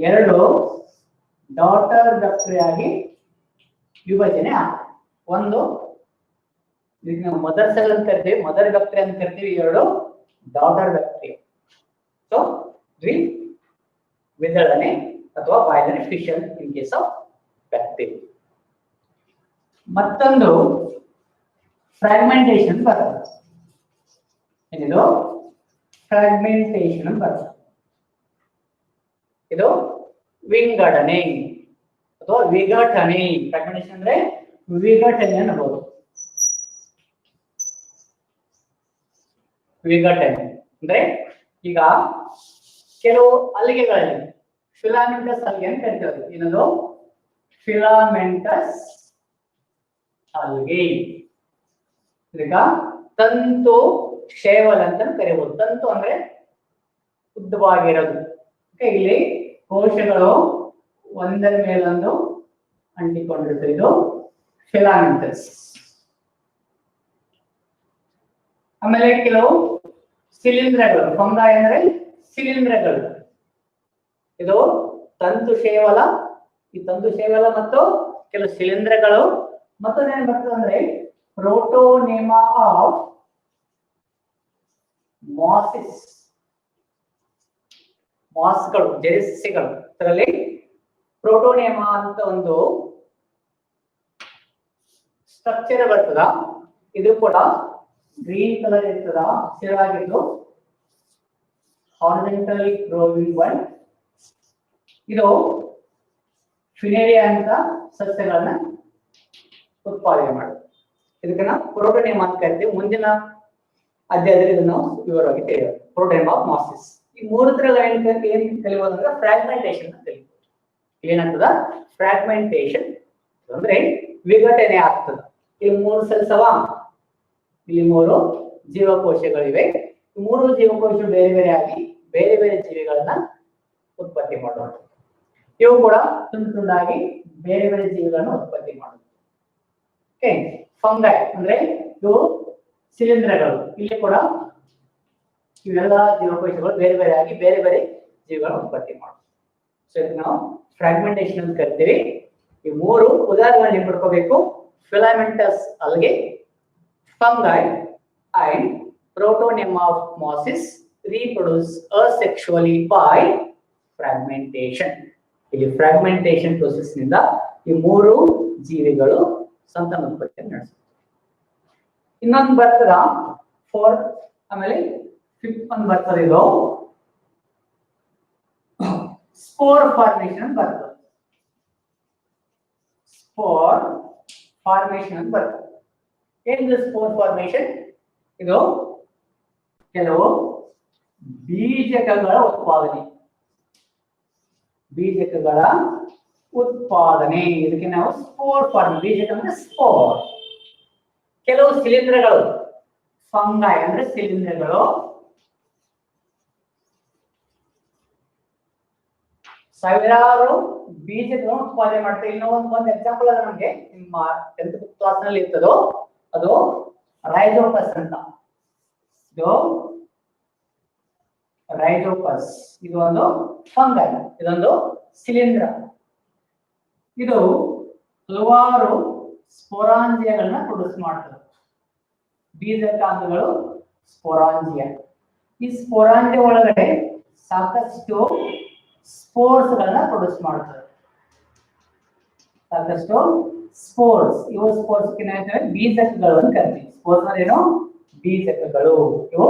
2 ಡಾಟರ್ ಬ್ಯಾಕ್ಟೀರಿಯಾ ಆಗಿ ವಿಭಜನೆ ಆಗುತ್ತೆ. ಒಂದು ಇದಕ್ಕೆ ನಾವು ಮದರ್ ಸೆಲ್ ಅಂತ ಕರಿತೀವಿ, ಮದರ್ ಬ್ಯಾಕ್ಟೀರಿಯಾ ಅಂತ ಕರಿತೀವಿ, 2 ಡಾಟರ್ ಬ್ಯಾಕ್ಟೀರಿಯಾ. ಸೊ ದ್ವಿವಿದಳನೆ ಅಥವಾ binary fission in case of bacteria. ಮತ್ತೊಂದು ಫ್ರಾಗ್ಮೆಂಟೇಶನ್ ಬರ್ತದೆ. ಏನಿದು? ಫ್ರಾಗ್ಮೆಂಟೇಶನ್ ಬರ್ತದೆ. ಇದು ವಿಂಗಡಣೆ ಅಥವಾ ವಿಘಟನೆ. ಫ್ರಾಗ್ಮೆಂಟೇಶನ್ ಅಂದ್ರೆ ವಿಘಟನೆ ಅನ್ನಬಹುದು. ವಿಘಟನೆ ಅಂದ್ರೆ ಈಗ ಕೆಲವು ಅಲಿಗೆಗಳಲ್ಲಿ ಫಿಲಾಮೆಂಟಸ್ ಅಲ್ಗೆ ಅಂತ ಕರಿತೀವಿ. ಏನದು? ಫಿಲಾಮೆಂಟಸ್ ಅಲ್ಗೆ. ಈಗ ತಂತು ಶೇವಲ್ ಅಂತ ಕರಿಬಹುದು. ತಂತು ಅಂದ್ರೆ ಉದ್ದವಾಗಿರೋದು. ಇಲ್ಲಿ ಕೋಶಗಳು ಒಂದರ ಮೇಲೊಂದು ಅಂಟಿಕೊಂಡಿರ್ತದೆ, ಇದು ಫಿಲಾಮೆಂಟಸ್. ಆಮೇಲೆ ಕೆಲವು ಶಿಲೀಂಧ್ರಗಳು, ಫಂಗೈ ಅಂದ್ರೆ ಶಿಲೀಂಧ್ರಗಳು. ಇದು ತಂತು ಶೇವಲ, ಈ ತಂತು ಶೇವಲ ಮತ್ತು ಕೆಲವು ಶಿಲೀಂಧ್ರಗಳು. ಮತ್ತೊಂದು ಏನ್ ಬರ್ತದೆ ಅಂದ್ರೆ ಪ್ರೋಟೋನೇಮಾ ಆಫ್ ಮಾಸಿಸ್, ಮಾಸ್ಗಳು, ಜರಿಸ್ಸಿಗಳು. ಇದರಲ್ಲಿ ಪ್ರೋಟೋನೇಮಾ ಅಂತ ಒಂದು ಸ್ಟ್ರಕ್ಚರ್ ಬರ್ತದ. ಇದು ಕೂಡ ಗ್ರೀನ್ ಕಲರ್ ಇರ್ತದ, ಹಸಿರಾಗಿದ್ದು ಹಾರಿಜಾಂಟಲಿ ಗ್ರೋವಿಂಗ್ ಒನ್. ಇದು ಫಿನೇರಿಯಾ ಅಂತ ಸಸ್ಯಗಳನ್ನ ಉತ್ಪಾದನೆ ಮಾಡುತ್ತೆ. ಇದಕ್ಕೆ ನಾವು ಪ್ರೋಟೋನೇಮಾ ಅಂತ ಕರಿತೀವಿ. ಮುಂದಿನ ಅಧ್ಯಾಯದಲ್ಲಿ ಇದನ್ನು ವಿವರವಾಗಿ ತಿಳಿಯೋದು. ಪ್ರೋಟೋನೇಮಾ ಆಫ್ ಮಾಸಿಸ್. ಈ ಮೂರರಲ್ಲಿ ಏನ್ ಕಲಿಯೋದು ಅಂದ್ರೆ ಫ್ರಾಗ್ಮೆಂಟೇಶನ್ ಅಂತ ಕಲಿಯೋದು. ಏನಂತದ ಫ್ರಾಗ್ಮೆಂಟೇಶನ್ ಅಂದ್ರೆ ವಿಘಟನೆ ಆಗ್ತದ. ಇಲ್ಲಿ 3 ಸೆಲ್ಸ್ ಅವ, ಇಲ್ಲಿ 3 ಜೀವಕೋಶಗಳಿವೆ. ಈ 3 ಜೀವಕೋಶಗಳು ಬೇರೆ ಬೇರೆ ಆಗಿ ಬೇರೆ ಬೇರೆ ಜೀವಿಗಳನ್ನ ಉತ್ಪತ್ತಿ ಮಾಡುವುದು. ಇವು ಕೂಡ ತುಂಡು ತುಂಡಾಗಿ ಬೇರೆ ಬೇರೆ ಜೀವಿಗಳನ್ನ ಉತ್ಪತ್ತಿ ಮಾಡುವುದು. ಓಕೆ, ಫಂಗೈ ಅಂದ್ರೆ ಇವು ಶಿಲೀಂಧ್ರಗಳು. ಇಲ್ಲಿ ಕೂಡ ಇವೆಲ್ಲ ಜೀವಕೋಶಗಳು ಬೇರೆ ಬೇರೆ ಆಗಿ ಬೇರೆ ಬೇರೆ ಜೀವಿಗಳನ್ನ ಉತ್ಪತ್ತಿ ಮಾಡುವುದು. ಸೊ ಇದನ್ನ ನಾವು ಫ್ರಾಗ್ಮೆಂಟೇಶನ್ ಅಂತ ಕರಿತೀವಿ. ಈ 3 ಉದಾಹರಣೆಗಳನ್ನ ಪಡ್ಕೋಬೇಕು. Filamentous algae, fungi and protonema of mosses reproduce asexually by fragmentation. ಇಲ್ಲಿ ಫ್ರಾಗ್ಮೆಂಟೇಶನ್ ಪ್ರೋಸೆಸ್ ನಿಂದ ಈ 3 ಜೀವಿಗಳು ಸಂತಾನೋತ್ಪತ್ತಿಯನ್ನು ನಡೆಸುತ್ತವೆ. ಇನ್ನೊಂದು ಬರ್ತದ 4th, ಆಮೇಲೆ 5th ಒಂದು ಬರ್ತದೆ, ಇದು ಸ್ಪೋರ್ ಫಾರ್ಮೇಶನ್ ಬರ್ತದೆ. ಸ್ಪೋರ್ ಫಾರ್ಮೇಶನ್ ಅಂತ ಬರ್ತದೆ. ಏನಿದೆ ಸ್ಪೋರ್ ಫಾರ್ಮೇಶನ್? ಇದು ಕೆಲವು ಬೀಜಕಗಳ ಉತ್ಪಾದನೆ. ಬೀಜಕಗಳ ಉತ್ಪಾದನೆ, ಇದಕ್ಕೆ ನಾವು ಸ್ಪೋರ್ ಫಾರ್ಮ್. ಬೀಜಕ ಅಂದ್ರೆ ಸ್ಪೋರ್. ಕೆಲವು ಶಿಲೀಂಧ್ರಗಳು, ಫಂಗೈ ಅಂದ್ರೆ ಶಿಲೀಂಧ್ರಗಳು, ಸಾವಿರಾರು ಬೀಜಗಳನ್ನು ಉತ್ಪಾದನೆ ಮಾಡ್ತೇವೆ. ಇನ್ನೂ ಒಂದು ಎಕ್ಸಾಂಪಲ್ ಅದ ನಮಗೆ, ನಿಮ್ಮ 10th ಕ್ಲಾಸ್ ನಲ್ಲಿ ಇರ್ತದೋ, ಅದು ರೈಜೋಪಸ್ ಅಂತ. ಇದು ರೈಜೋಪಸ್, ಇದು ಒಂದು ಫಂಗೈ, ಇದೊಂದು ಶಿಲೀಂಧ್ರ. ಇದು ಹಲವಾರು ಸ್ಪೊರಾಂಜಿಯಗಳನ್ನ ಪ್ರೊಡ್ಯೂಸ್ ಮಾಡ್ತದೆ. ಬೀಜಕಾಂಡಗಳು ಸ್ಪೊರಾಂಜಿಯ. ಈ ಸ್ಪೊರಾಂಜಿಯ ಒಳಗಡೆ ಸಾಕಷ್ಟು ಸ್ಪೋರ್ಸ್ ಗಳನ್ನ ಪ್ರೊಡ್ಯೂಸ್ ಮಾಡ್ತದೆ. ಸಾಕಷ್ಟು ಸ್ಪೋರ್ಸ್. ಇವು ಸ್ಪೋರ್ಸ್ ಬೀಜಕಗಳು ಅಂತ ಕರಿತೀವಿ. ಸ್ಪೋರ್ಸ್ ಅಂದ್ರೆ ಏನು? ಬೀಜಕಗಳು. ಇವು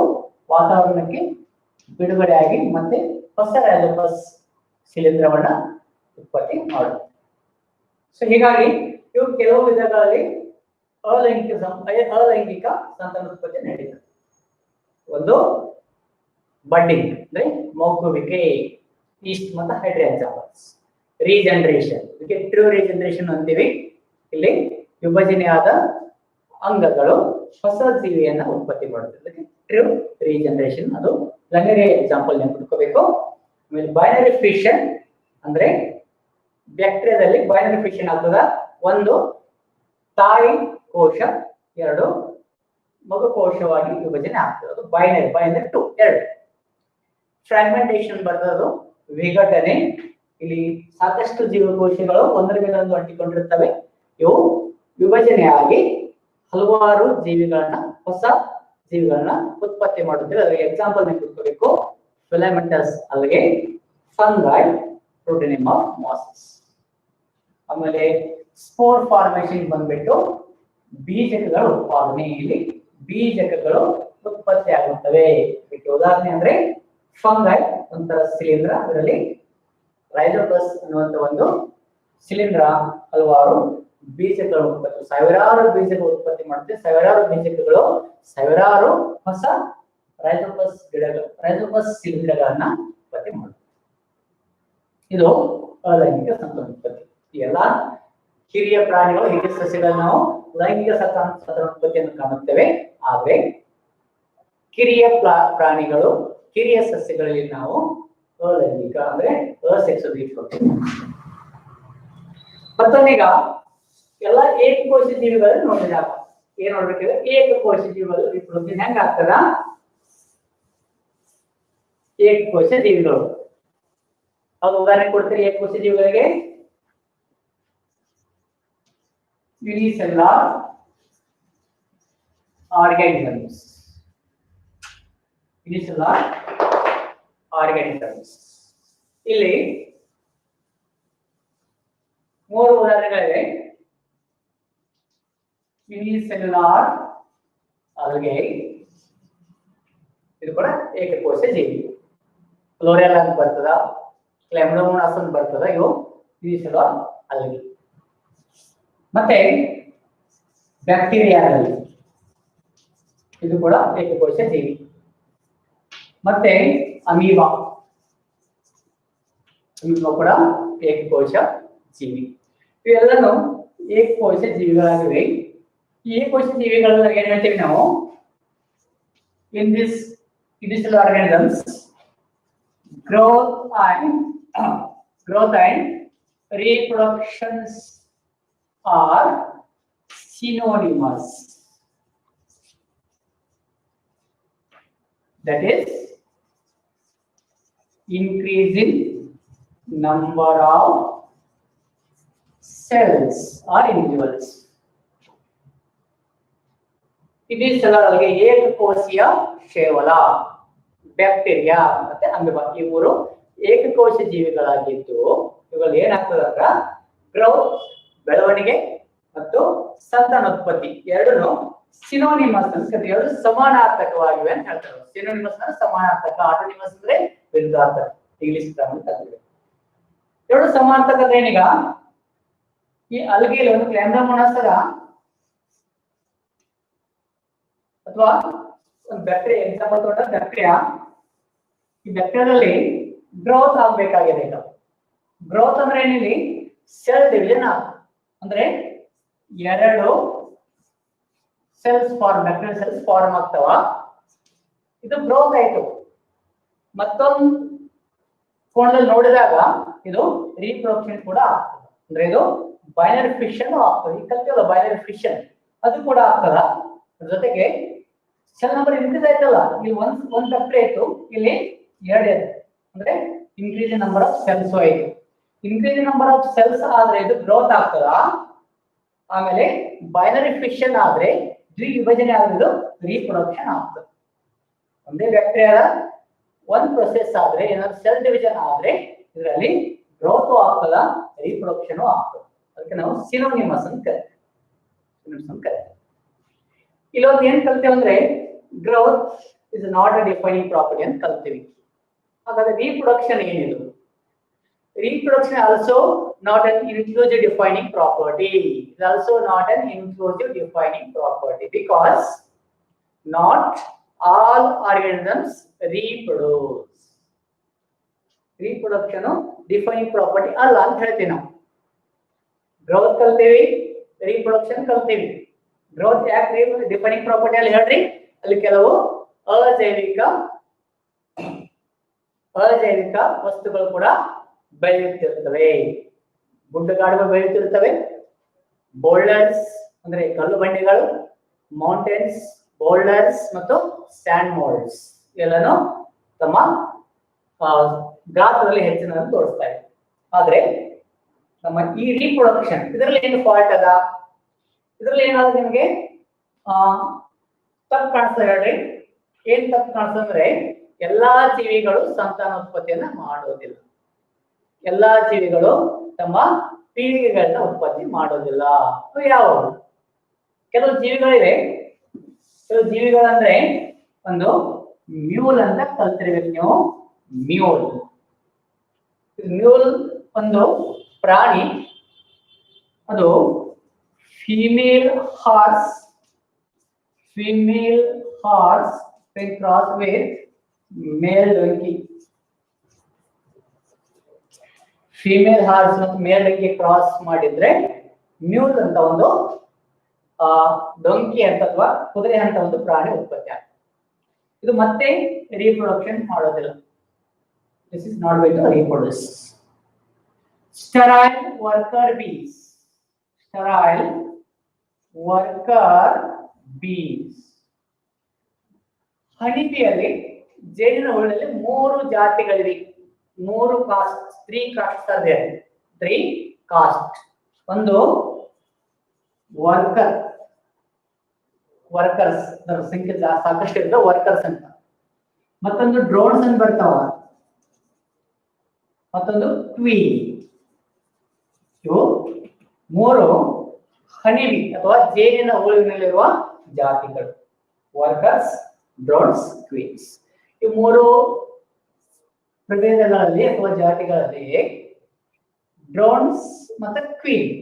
ವಾತಾವರಣಕ್ಕೆ ಬಿಡುಗಡೆಯಾಗಿ ಮತ್ತೆ ಹೊಸ ರೈಜೋಪಸ್ ಶಿಲೀಂಧ್ರವನ್ನ ಉತ್ಪತ್ತಿ ಮಾಡುತ್ತೆ. ಸೊ ಹೀಗಾಗಿ ಇವು ಕೆಲವು ವಿಧಗಳಲ್ಲಿ ಅಲೈಂಗಿಕ ಸಂತಾನೋತ್ಪತ್ತಿ ನಡೀತದೆ. ಒಂದು ಬಡ್ಡಿಂಗ್ ಅಂದ್ರೆ ಮೊಗ್ಗುವಿಕೆ, ಈಸ್ಟ್ ಮತ್ತು ಹೈಡ್ರಿ ಎಕ್ಸಾಂಪಲ್ಸ್. ರೀಜನರೇಷನ್, ಇದಕ್ಕೆ ಟ್ರೂ ರೀಜನರೇಷನ್ ಅಂತೀವಿ. ಇಲ್ಲಿ ವಿಭಜನೆಯಾದ ಅಂಗಗಳು ಹೊಸ ಜೀವಿಯನ್ನ ಉತ್ಪತ್ತಿ ಮಾಡುತ್ತದೆ, ಅದಕ್ಕೆ ಟ್ರೂ ರೀಜನರೇಷನ್. ಅದು ಲಂಗರಿ ಎಕ್ಸಾಂಪಲ್ ನೆನಪಿಟ್ಕೋಬೇಕು. ಆಮೇಲೆ ಬೈನರಿ ಫಿಷನ್ ಅಂದ್ರೆ ಬ್ಯಾಕ್ಟೀರಿಯಾದಲ್ಲಿ ಬೈನರಿ ಫಿಷನ್ ಆಗ್ತದ. ಒಂದು ತಾಯಿ ಕೋಶ, 2 ಮಗು ಕೋಶವಾಗಿ ವಿಭಜನೆ ಆಗ್ತದೆ. ಅದು ಬೈನರಿ, ಬೈನರಿ 2, 2. ಫ್ರಾಗ್ಮೆಂಟೇಶನ್ ಬರ್ತದು ವಿಘಟನೆ. ಇಲ್ಲಿ ಸಾಕಷ್ಟು ಜೀವಕೋಶಗಳು ಒಂದರ ಮೇಲೆ ಒಂದು ಅಂಟಿಕೊಂಡಿರ್ತವೆ. ಇವು ವಿಭಜನೆಯಾಗಿ ಹಲವಾರು ಜೀವಿಗಳನ್ನ, ಹೊಸ ಜೀವಿಗಳನ್ನ ಉತ್ಪತ್ತಿ ಮಾಡುತ್ತವೆ. ಅದಕ್ಕೆ ಎಕ್ಸಾಂಪಲ್ ನೆನಪಿಟ್ಕೋಬೇಕು. Filamentous algae, fungi, protonema of mosses. ಆಮೇಲೆ ಸ್ಪೋರ್ ಫಾರ್ಮೇಶನ್ ಬಂದ್ಬಿಟ್ಟು ಬೀಜಕಗಳ ಉತ್ಪಾದನೆ. ಇಲ್ಲಿ ಬೀಜಕಗಳು ಉತ್ಪತ್ತಿ ಆಗುತ್ತವೆ. ಇದಕ್ಕೆ ಉದಾಹರಣೆ ಅಂದ್ರೆ ಫಂಗೈ ಒಂಥರ ಶಿಲೀಂಧ್ರ, ಅದರಲ್ಲಿ ರೈಜೋಪಸ್ ಅನ್ನುವಂತ ಒಂದು ಶಿಲೀಂಧ್ರ ಹಲವಾರು ಬೀಜಗಳು ಉತ್ಪತ್ತಿ, ಸಾವಿರಾರು ಬೀಜಗಳು ಉತ್ಪತ್ತಿ ಮಾಡುತ್ತೆ. ಸಾವಿರಾರು ಬೀಜಕಗಳು ಸಾವಿರಾರು ಹೊಸ ರೈಜೋಪಸ್ ಗಿಡಗಳು, ರೈಜೋಪಸ್ ಶಿಲೀಂಧ್ರಗಳನ್ನ ಉತ್ಪತ್ತಿ ಮಾಡುತ್ತೆ. ಇದು ಅಲೈಂಗಿಕ ಸಂತಾನೋತ್ಪತ್ತಿ. ಈ ಎಲ್ಲ ಹಿರಿಯ ಪ್ರಾಣಿಗಳು, ಹಿರಿಯ ಸಸ್ಯಗಳನ್ನ ನಾವು ಲೈಂಗಿಕ ಸಂತಾನೋತ್ಪತ್ತಿಯನ್ನು ಕಾಣುತ್ತೇವೆ. ಆದರೆ ಕಿರಿಯ ಪ್ರಾಣಿಗಳು, ಕಿರಿಯ ಸಸ್ಯಗಳಲ್ಲಿ ನಾವು ಅಲೈಂಗಿಕ ಅಂದ್ರೆ ಅಸೆಕ್ಸುವಲ್ ರೀಪ್ರೊಡಕ್ಷನ್. ಮತ್ತೊಂದೀಗ ಎಲ್ಲ ಏಕಕೋಶ ಜೀವಿಗಳನ್ನು ನೋಡಿದಾಗ ಏನ್ ನೋಡ್ಬೇಕಿದ್ರೆ ಏಕಕೋಶ ಜೀವಿಗಳು ರೀಪ್ರೊಡಕ್ಷನ್ ಹೆಂಗ ಆಗ್ತದ? ಏಕಕೋಶ ಜೀವಿಗಳು ಅದು ಉದಾಹರಣೆ ಕೊಡ್ತೀರಿ. ಏಕಕೋಶ ಜೀವಿಗಳಿಗೆ ಯುನಿಸೆಲ್ಯುಲಾರ್ ಆರ್ಗಾನಿಸಮ್ಸ್. ಯುನಿಸೆಲ್ಯುಲಾರ್ ಆರ್ಗಾನಿಸಮ್ಸ್ ಇಲ್ಲಿ 3 ಉದಾಹರಣೆಗಳಿವೆ. ಯುನಿಸೆಲ್ಯುಲಾರ್ ಆಲ್ಗೆ, ಇದು ಕೂಡ ಏಕಕೋಶ ಜೀವಿ. ಕ್ಲೋರೆಲ್ಲಾ ಅಂತ ಬರ್ತದ, ಕ್ಲೆಮ್ಡೋಮೋನಾಸ್ ಅಂತ ಬರ್ತದ, ಇವು ಯುನಿಸೆಲ್ಯುಲಾರ್ ಆಲ್ಗೆ. ಮತ್ತೆ ಬ್ಯಾಕ್ಟೀರಿಯಾದಲ್ಲಿ ಇದು ಕೂಡ ಏಕಕೋಶ ಜೀವಿ. ಮತ್ತೆ ಅಮೀಬಾ, ಅಮೀಬಾ ಕೂಡ ಏಕಕೋಶ ಜೀವಿ. ಇವೆಲ್ಲನೂ ಏಕಕೋಶ ಜೀವಿಗಳಾಗಿವೆ. ಈ ಏಕಕೋಶ ಜೀವಿಗಳನ್ನ ಏನ್ ಹೇಳ್ತೀವಿ ನಾವು? In this unicellular organisms growth and reproductions are synonymous. That is, increasing number of cells or individuals. Unicellular ಏಕಕೋಶೀಯ ಶೇವಲ, ಬ್ಯಾಕ್ಟೀರಿಯಾ ಮತ್ತೆ ಅಮೀಬಾ ಈ 3 ಏಕಕೋಶ ಜೀವಿಗಳಾಗಿದ್ದು ಇವುಗಳು ಏನಾಗ್ತದೆ ಅಂದ್ರೆ ಗ್ರೋತ್ ಬೆಳವಣಿಗೆ ಮತ್ತು ಸಂತಾನೋತ್ಪತ್ತಿ ಎರಡೂ ಸಿನೋನಿಮಸ್ ಅಂತ ಕರೀತೀವಿ. ಎರಡು ಸಮಾನಾರ್ಥಕವಾಗಿವೆ ಅಂತ ಹೇಳ್ತಾರೆ. ಸಿನೋನಿಮಸ್ ಅಂದ್ರೆ ಸಮಾನಾರ್ಥಕ, ಆಟೋನಿಮಸ್ ಅಂದ್ರೆ ವಿರುದ್ಧಾರ್ಥಕ. ಇಂಗ್ಲಿಷ್ ಗ್ರಾಮರ್ ಕಲಿಬೇಕು. ಎರಡು ಸಮಾನಾರ್ಥಕ ಅಂದ್ರೆ ಏನೀಗ ಈ ಅಲ್ಗೆಯಲ್ಲಿ ಒಂದು ಕ್ಲೆಮ್ಡೋಮೋನಾಸ್ ಅಥವಾ ಒಂದು ಬ್ಯಾಕ್ಟೀರಿಯಾ ಎಕ್ಸಾಂಪಲ್ ತಗೊಂಡ್ರೆ ಬ್ಯಾಕ್ಟೀರಿಯಾ, ಈ ಬ್ಯಾಕ್ಟೀರಿಯಾದಲ್ಲಿ ಗ್ರೋತ್ ಆಗ್ಬೇಕಾಗಿದೆ. ಈಗ ಗ್ರೋತ್ ಅಂದ್ರೆ ಏನಿಲ್ಲಿ ಸೆಲ್ ಡಿವಿಷನ್ ಅಂದ್ರೆ 2 cells form, bacterial cells form ಆಗ್ತಾವ. ಇದು ಗ್ರೋತ್ ಆಯ್ತು. ಮತ್ತೊಂದು ಕೋಣದಲ್ಲಿ ನೋಡಿದಾಗ ಇದು ರೀಪ್ರೊಡಕ್ಷನ್ ಕೂಡ ಆಗ್ತದೆ. ಅಂದ್ರೆ ಇದು ಬೈನರಿ ಫಿಷನ್ ಆಗ್ತದೆ. ಈ ಕಲ್ತಿವಲ್ಲ ಬೈನರಿ ಫಿಷನ್, ಅದು ಕೂಡ ಆಗ್ತದ. ಜೊತೆಗೆ ಸೆಲ್ ನಂಬರ್ ಇನ್ಕ್ರೀಸ್ ಆಯ್ತಲ್ಲ, ಇಲ್ಲಿ ಒಂದ್ ಬ್ಯಾಕ್ಟೀರಿಯಾ ಇತ್ತು, ಇಲ್ಲಿ 2 ಇದೆ. ಅಂದ್ರೆ ಇನ್ಕ್ರೀಸ್ ನಂಬರ್ ಆಫ್ ಸೆಲ್ಸ್ ಆಯ್ತು. ಇನ್ಕ್ರೀಸ್ ನಂಬರ್ ಆಫ್ ಸೆಲ್ಸ್ ಆದ್ರೆ ಇದು ಗ್ರೋತ್ ಆಗ್ತದ. ಆಮೇಲೆ ಬೈನರಿ ಫಿಷನ್ ಆದ್ರೆ ದ್ವಿವಿಭಜನೆ ಆದ್ರೆ ಇದು ರೀಪ್ರೊಡಕ್ಷನ್ ಆಗ್ತದೆ. ಒಂದೇ ಬ್ಯಾಕ್ಟೀರಿಯಾ ಒಂದ್ ಪ್ರೊಸೆಸ್ ಆದ್ರೆ ಏನಾದ್ರು ಸೆಲ್ ಡಿವಿಷನ್ ಆದ್ರೆ ಇದರಲ್ಲಿ ಗ್ರೋತ್ ಆಗ್ತದ, ರೀಪ್ರೊಡಕ್ಷನ್ ಆಗ್ತದೆ. ಅದಕ್ಕೆ ನಾವು ಸಿನೋನಿಮಸ್ ಅಂತ ಕರಿತೀವಿ. ಇಲ್ಲೊಂದು ಏನ್ ಕಲ್ತೇವೆ ಅಂದ್ರೆ growth is not a defining property ಅಂತ ಕಲ್ತೀವಿ. ಹಾಗಾದ್ರೆ ರೀಪ್ರೊಡಕ್ಷನ್ ಏನಿದು? Reproduction also not an inclusive defining property. It is also not an inclusive defining property because not all organisms reproduce. Reproduction defining property ಅಲ್ಲ ಅಂತ ಹೇಳ್ತೀವಿ ನಾವು. ಗ್ರೋತ್ ಕಲ್ತೀವಿ, reproduction ಕಲ್ತೀವಿ. Growth ಯಾಕೆ ಡಿಫೈನಿಂಗ್ ಪ್ರಾಪರ್ಟಿ ಅಲ್ಲಿ ಹೇಳ್ರಿ? ಅಲ್ಲಿ ಕೆಲವು ಅಜೈವಿಕ ವಸ್ತುಗಳು ಕೂಡ ಬೆಳೆಯುತ್ತಿರುತ್ತವೆ. ಗುಡ್ಡಗಾಡುಗಳು ಬೆಳೆಯುತ್ತಿರುತ್ತವೆ. ಬೋಲ್ಡರ್ಸ್ ಅಂದ್ರೆ ಕಲ್ಲು ಬಂಡೆಗಳು, ಮೌಂಟೇನ್ಸ್, ಬೋಲ್ಡರ್ಸ್ ಮತ್ತು ಸ್ಯಾಂಡ್ ಮೋಲ್ಡ್ಸ್ ಎಲ್ಲಾನು ತಮ್ಮ ಗಾತ್ರದಲ್ಲಿ ಹೆಚ್ಚಿನದನ್ನು ತೋರಿಸ್ತಾ ಇದೆ. ಆದ್ರೆ ನಮ್ಮ ಈ ರೀಪ್ರೊಡಕ್ಷನ್ ಇದರಲ್ಲಿ ಏನು ಫಾಲ್ಟ್ ಅದ? ಇದರಲ್ಲಿ ಏನಾದ್ರು ನಿಮಗೆ ತಪ್ಪು ಕಾಣಿಸ್ತದೆ ಹೇಳ್ರಿ? ಏನ್ ತಪ್ಪು ಕಾಣಿಸ್ತದೆ ಅಂದ್ರೆ ಎಲ್ಲಾ ಜೀವಿಗಳು ಸಂತಾನೋತ್ಪತ್ತಿಯನ್ನ ಮಾಡೋದಿಲ್ಲ. ಎಲ್ಲಾ ಜೀವಿಗಳು ತಮ್ಮ ಪೀಳಿಗೆಗಳನ್ನ ಉತ್ಪತ್ತಿ ಮಾಡೋದಿಲ್ಲ. ಯಾವುವು? ಕೆಲವು ಜೀವಿಗಳಿವೆ. ಕೆಲವು ಜೀವಿಗಳಂದ್ರೆ ಒಂದು ಮ್ಯೂಲ್ ಅಂತ ಕಲ್ತಿರ್ಬೇಕು ನೀವು. ಮ್ಯೂಲ್ ಒಂದು ಪ್ರಾಣಿ. ಅದು female horse cross with male donkey. Female horse ಮತ್ತು ಮೇಲ್ ಡೊಂಕಿ ಕ್ರಾಸ್ ಮಾಡಿದ್ರೆ ಮ್ಯೂಲ್ ಅಂತ ಒಂದು ಡೊಂಕಿ ಅಂತ ಅಥವಾ ಕುದುರೆ ಅಂತ ಒಂದು ಪ್ರಾಣಿ ಉತ್ಪತ್ತಿ ಆಗ್ತದೆ. ಇದು ಮತ್ತೆ ರೀಪ್ರೊಡಕ್ಷನ್ ಮಾಡೋದಿಲ್ಲ. This is not going to reproduce. Sterile worker bees. Sterile worker bees. ಹನಿಬಿಯಲ್ಲಿ ಜೇನಿನ ಹುಳದಲ್ಲಿ 3 ಜಾತಿಗಳಿವೆ. 3 ಕಾಸ್ಟ್, 3 ಕಾಸ್ಟ್ ಇದೆ. 3 ಕಾಸ್ಟ್. ಒಂದು ವರ್ಕರ್, ವರ್ಕರ್ಸ್ ಅದರ ಸಂಖ್ಯೆ ಸಾಕಷ್ಟು ಇರುತ್ತೆ, ವರ್ಕರ್ಸ್ ಅಂತ. ಮತ್ತೊಂದು ಡ್ರೋನ್ಸ್ ಅಂತ ಬರ್ತಾವ, ಮತ್ತೊಂದು ಕ್ವೀನ್. ಇವು 3 ಹನಿಬಿ ಅಥವಾ ಜೇನಿನ ಹುಳುವಿನಲ್ಲಿರುವ ಜಾತಿಗಳು. Workers, drones, queens. ಈ 3 ಪ್ರಭೇದಗಳಲ್ಲಿ ಅಥವಾ ಜಾತಿಗಳಲ್ಲಿ ಡ್ರೋನ್ಸ್ ಮತ್ತೆ ಕ್ವೀನ್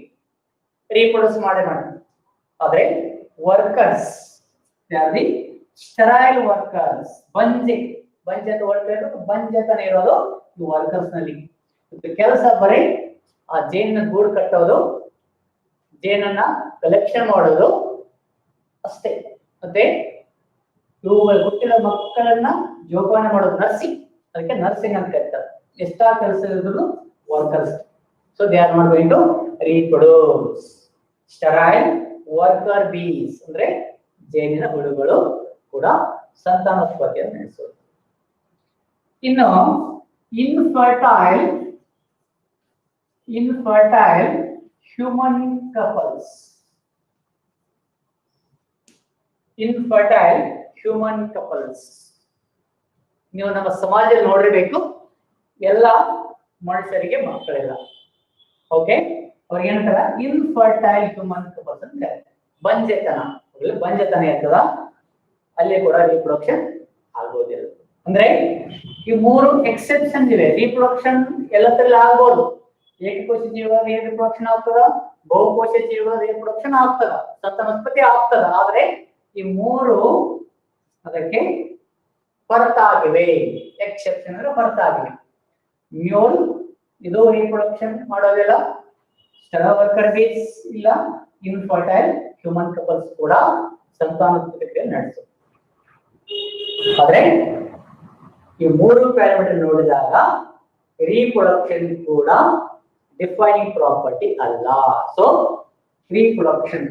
ರೀಪ್ರೊಡ್ಯೂಸ್ ಮಾಡಿ. ಆದ್ರೆ ವರ್ಕರ್ಸ್, ಯಾವ್ದು ಸ್ಟೆರೈಲ್ ವರ್ಕರ್ಸ್, ಬಂಜೆ ಅಂತ ಹೊರಟು ಬಂಜೆತನ ಇರೋದು ಈ ವರ್ಕರ್ಸ್ ನಲ್ಲಿ. ಕೆಲಸ ಬರೀ ಆ ಜೇನಿನ ಗೂಡು ಕಟ್ಟೋದು, ಜೇನನ್ನ ಕಲೆಕ್ಷನ್ ಮಾಡೋದು ಅಷ್ಟೇ. ಮತ್ತೆ ಇವುಗಳು ಹುಟ್ಟಿದ ಮಕ್ಕಳನ್ನ ಜೋಪಾನ ಮಾಡೋದು ನರ್ಸಿಂಗ್, ಅದಕ್ಕೆ ನರ್ಸಿಂಗ್ ಅಂತ ಕರೀತಾರೆ. ಎಷ್ಟಾ ಕೆಲಸ ಇರೋದು workers. So they are not going to reproduce. Sterile worker bees ಅಂದ್ರೆ ಜೇನಿನ ಹುಳುಗಳು ಕೂಡ ಸಂತಾನೋತ್ಪತ್ತಿಯನ್ನು ನಡೆಸೋದು. ಇನ್ನು infertile human couples. Infertile human couples ನೀವು ನಮ್ಮ ಸಮಾಜದಲ್ಲಿ ನೋಡಿರಬೇಕು. ಎಲ್ಲ ಮನುಷ್ಯರಿಗೆ ಮಕ್ಕಳಿಲ್ಲ. ಓಕೆ, ಅವ್ರಿಗೆ ಏನಂತಾರ ಇನ್ಫರ್ಟೈಲ್ ಹ್ಯೂಮನ್ ಕಪಲ್ಸ್ ಅಂತ ಹೇಳ್ತಾರೆ. ಬಂಜೆತನ ಇರ್ತದ, ಅಲ್ಲಿ ಕೂಡ ರೀಪ್ರೊಡಕ್ಷನ್ ಆಗೋದಿಲ್ಲ. ಅಂದ್ರೆ ಈ 3 ಎಕ್ಸೆಪ್ಷನ್ ಇವೆ. ರೀಪ್ರೊಡಕ್ಷನ್ ಎಲ್ಲದರಲ್ಲಿ ಆಗ್ಬೋದು. ಏಕಕೋಶ ಜೀವ ರೀಪ್ರೊಡಕ್ಷನ್ ಆಗ್ತದ, ಬಹುಕೋಶ ಜೀವ ರೀಪ್ರೊಡಕ್ಷನ್ ಆಗ್ತದ, ಸಂತಾನೋತ್ಪತ್ತಿ ಆಗ್ತದ. ಆದ್ರೆ ಈ 3 ಅದಕ್ಕೆ ಹೊರತಾಗಿವೆ. ಎಕ್ಸೆಪ್ಷನ್ ಅಂದ್ರೆ ಹೊರತಾಗಿವೆ. ಮ್ಯೂಲ್ ಇದು ರೀಪ್ರೊಡಕ್ಷನ್ ಮಾಡೋದಿಲ್ಲ, ಸ್ಟೆರೈಲ್ ವರ್ಕರ್ ಬೀಸ್ ಇಲ್ಲ, ಇನ್ಫರ್ಟೈಲ್ ಹ್ಯೂಮನ್ ಕಪಲ್ಸ್ ಕೂಡ ಸಂತಾನೋತ್ಪತ್ತಿ ನಡೆಸುತ್ತೆ. ಆದ್ರೆ ಈ 3 ಪ್ಯಾರಾಮೀಟರ್ ನೋಡಿದಾಗ ರೀಪ್ರೊಡಕ್ಷನ್ ಕೂಡ ಡಿಫೈನಿಂಗ್ ಪ್ರಾಪರ್ಟಿ ಅಲ್ಲ. So reproduction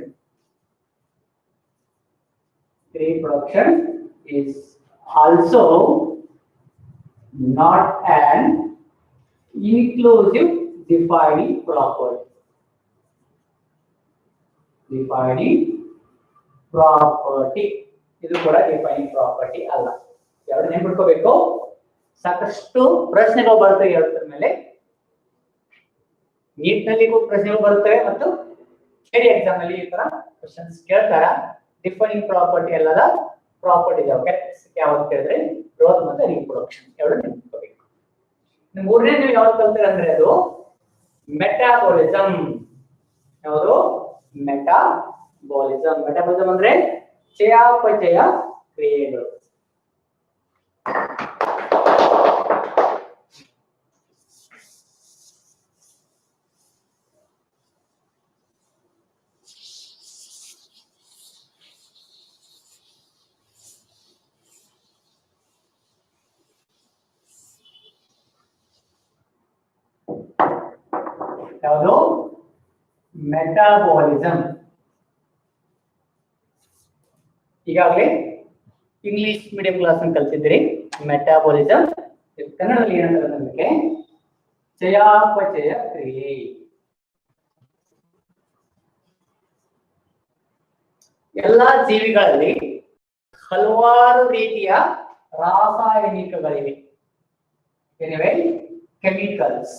is also not an inclusive defining property. ಇದು ಕೂಡ ಡಿಫೈನಿಂಗ್ ಪ್ರಾಪರ್ಟಿ ಅಲ್ಲ. ಎರಡು ನೆನ್ಪಿಟ್ಕೋಬೇಕು. ಸಾಕಷ್ಟು ಪ್ರಶ್ನೆಗಳು ಬರ್ತವೆ ಎರಡರ ಮೇಲೆ. ನೀಟ್ ನಲ್ಲಿ ಪ್ರಶ್ನೆಗಳು ಬರ್ತವೆ ಮತ್ತು ಥಿಯರಿ ಎಕ್ಸಾಮ್ ಅಲ್ಲಿ ಈ ತರ ಕ್ವೆಶ್ಚನ್ಸ್ ಕೇಳ್ತಾರ. ಡಿಫೈನಿಂಗ್ ಪ್ರಾಪರ್ಟಿ ಅಲ್ಲದ ಪ್ರಾಪರ್ಟಿ ಯಾವ್ದು ಕೇಳಿದ್ರೆ ಗ್ರೋತ್ ಮತ್ತೆ ರೀಪ್ರೊಡಕ್ಷನ್ ಎರಡು ನೆನ್ಪಿಟ್ಕೋಬೇಕು. ಮೂರನೇ ನೀವು ಯಾವ್ದು ಕಲ್ತೀರ ಅಂದ್ರೆ ಅದು ಮೆಟಾಬೋಲಿಸಮ್. ಯಾವುದು? ಮೆಟಾಬೋಲಿಸಮ್. ಮೆಟಾಬೋಲಿಸಮ್ ಅಂದ್ರೆ ಚಯಾಪಚಯ ಕ್ರಿಯೆಗಳು. ಯಾವುದು? ಮೆಟಾಬೋಲಿಸಮ್. ಈಗಾಗಲೇ ಇಂಗ್ಲಿಷ್ ಮೀಡಿಯಂ ಕ್ಲಾಸ್ ಅನ್ನು ಕಲಿತಿದ್ದೀರಿ. ಮೆಟಾಬೋಲಿಸಮ್ ಕನ್ನಡದಲ್ಲಿ ಏನಂತಾರೆ ನಮಗೆ? ಚಯಾಪಚಯ ಕ್ರಿಯೆ. ಎಲ್ಲಾ ಜೀವಿಗಳಲ್ಲಿ ಹಲವಾರು ರೀತಿಯ ರಾಸಾಯನಿಕಗಳಿವೆ. ಏನಿವೆ? ಕೆಮಿಕಲ್ಸ್.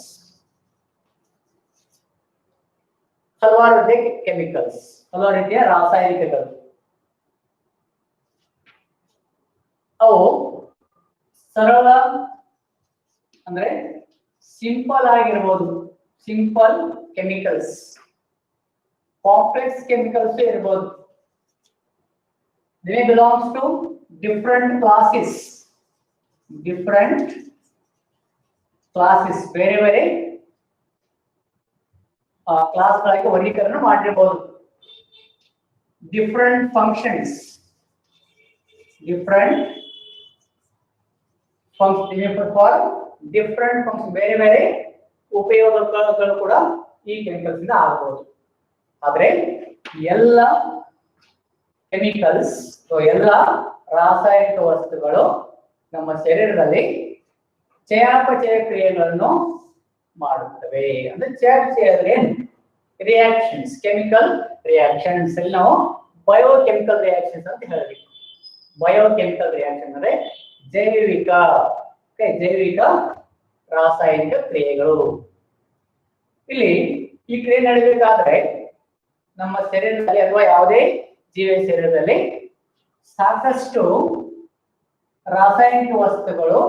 ಹಲವಾರು ರೀತಿಯ ಕೆಮಿಕಲ್ಸ್, ಹಲವಾರು ರೀತಿಯ ರಾಸಾಯನಿಕಗಳು. ಅವು ಸರಳ ಅಂದ್ರೆ ಸಿಂಪಲ್ ಆಗಿರ್ಬೋದು, ಸಿಂಪಲ್ ಕೆಮಿಕಲ್ಸ್. ಕಾಂಪ್ಲೆಕ್ಸ್ ಕೆಮಿಕಲ್ಸ್ ಇರ್ಬೋದು. They belongs to different classes. ಬೇರೆ ಬೇರೆ ಕ್ಲಾಸ್ಗಳಾಗಿ ವರ್ಗೀಕರಣ ಮಾಡಿರಬಹುದು. Different functions for different function, ಬೇರೆ ಬೇರೆ ಉಪಯೋಗಗಳು ಕೂಡ ಈ ಕೆಮಿಕಲ್ಸ್ ಇಂದ ಆಗಬಹುದು. ಆದ್ರೆ ಎಲ್ಲ ಕೆಮಿಕಲ್ಸ್, ಎಲ್ಲ ರಾಸಾಯನಿಕ ವಸ್ತುಗಳು ನಮ್ಮ ಶರೀರದಲ್ಲಿ ಚಯಾಪಚಯ ಕ್ರಿಯೆಗಳನ್ನು ಮಾಡುತ್ತವೆ. ಅಂದ್ರೆ ಚಯಾಪಚಯ ರಿಯಾಕ್ಷನ್ಸ್, ಕೆಮಿಕಲ್ ರಿಯಾಕ್ಷನ್ಸ್ ಅಲ್ಲಿ ನಾವು ಬಯೋಕೆಮಿಕಲ್ ರಿಯಾಕ್ಷನ್ಸ್ ಅಂತ ಹೇಳ್ತೀವಿ. ಬಯೋಕೆಮಿಕಲ್ ರಿಯಾಕ್ಷನ್ ಅಂದ್ರೆ ಜೈವಿಕ ರಾಸಾಯನಿಕ ಕ್ರಿಯೆಗಳು. ಇಲ್ಲಿ ಈ ಕ್ರಿಯೆ ನಡೆಯಬೇಕಾದ್ರೆ ನಮ್ಮ ಶರೀರದಲ್ಲಿ ಅಥವಾ ಯಾವುದೇ ಜೀವ ಶರೀರದಲ್ಲಿ ಸಾಕಷ್ಟು ರಾಸಾಯನಿಕ ವಸ್ತುಗಳು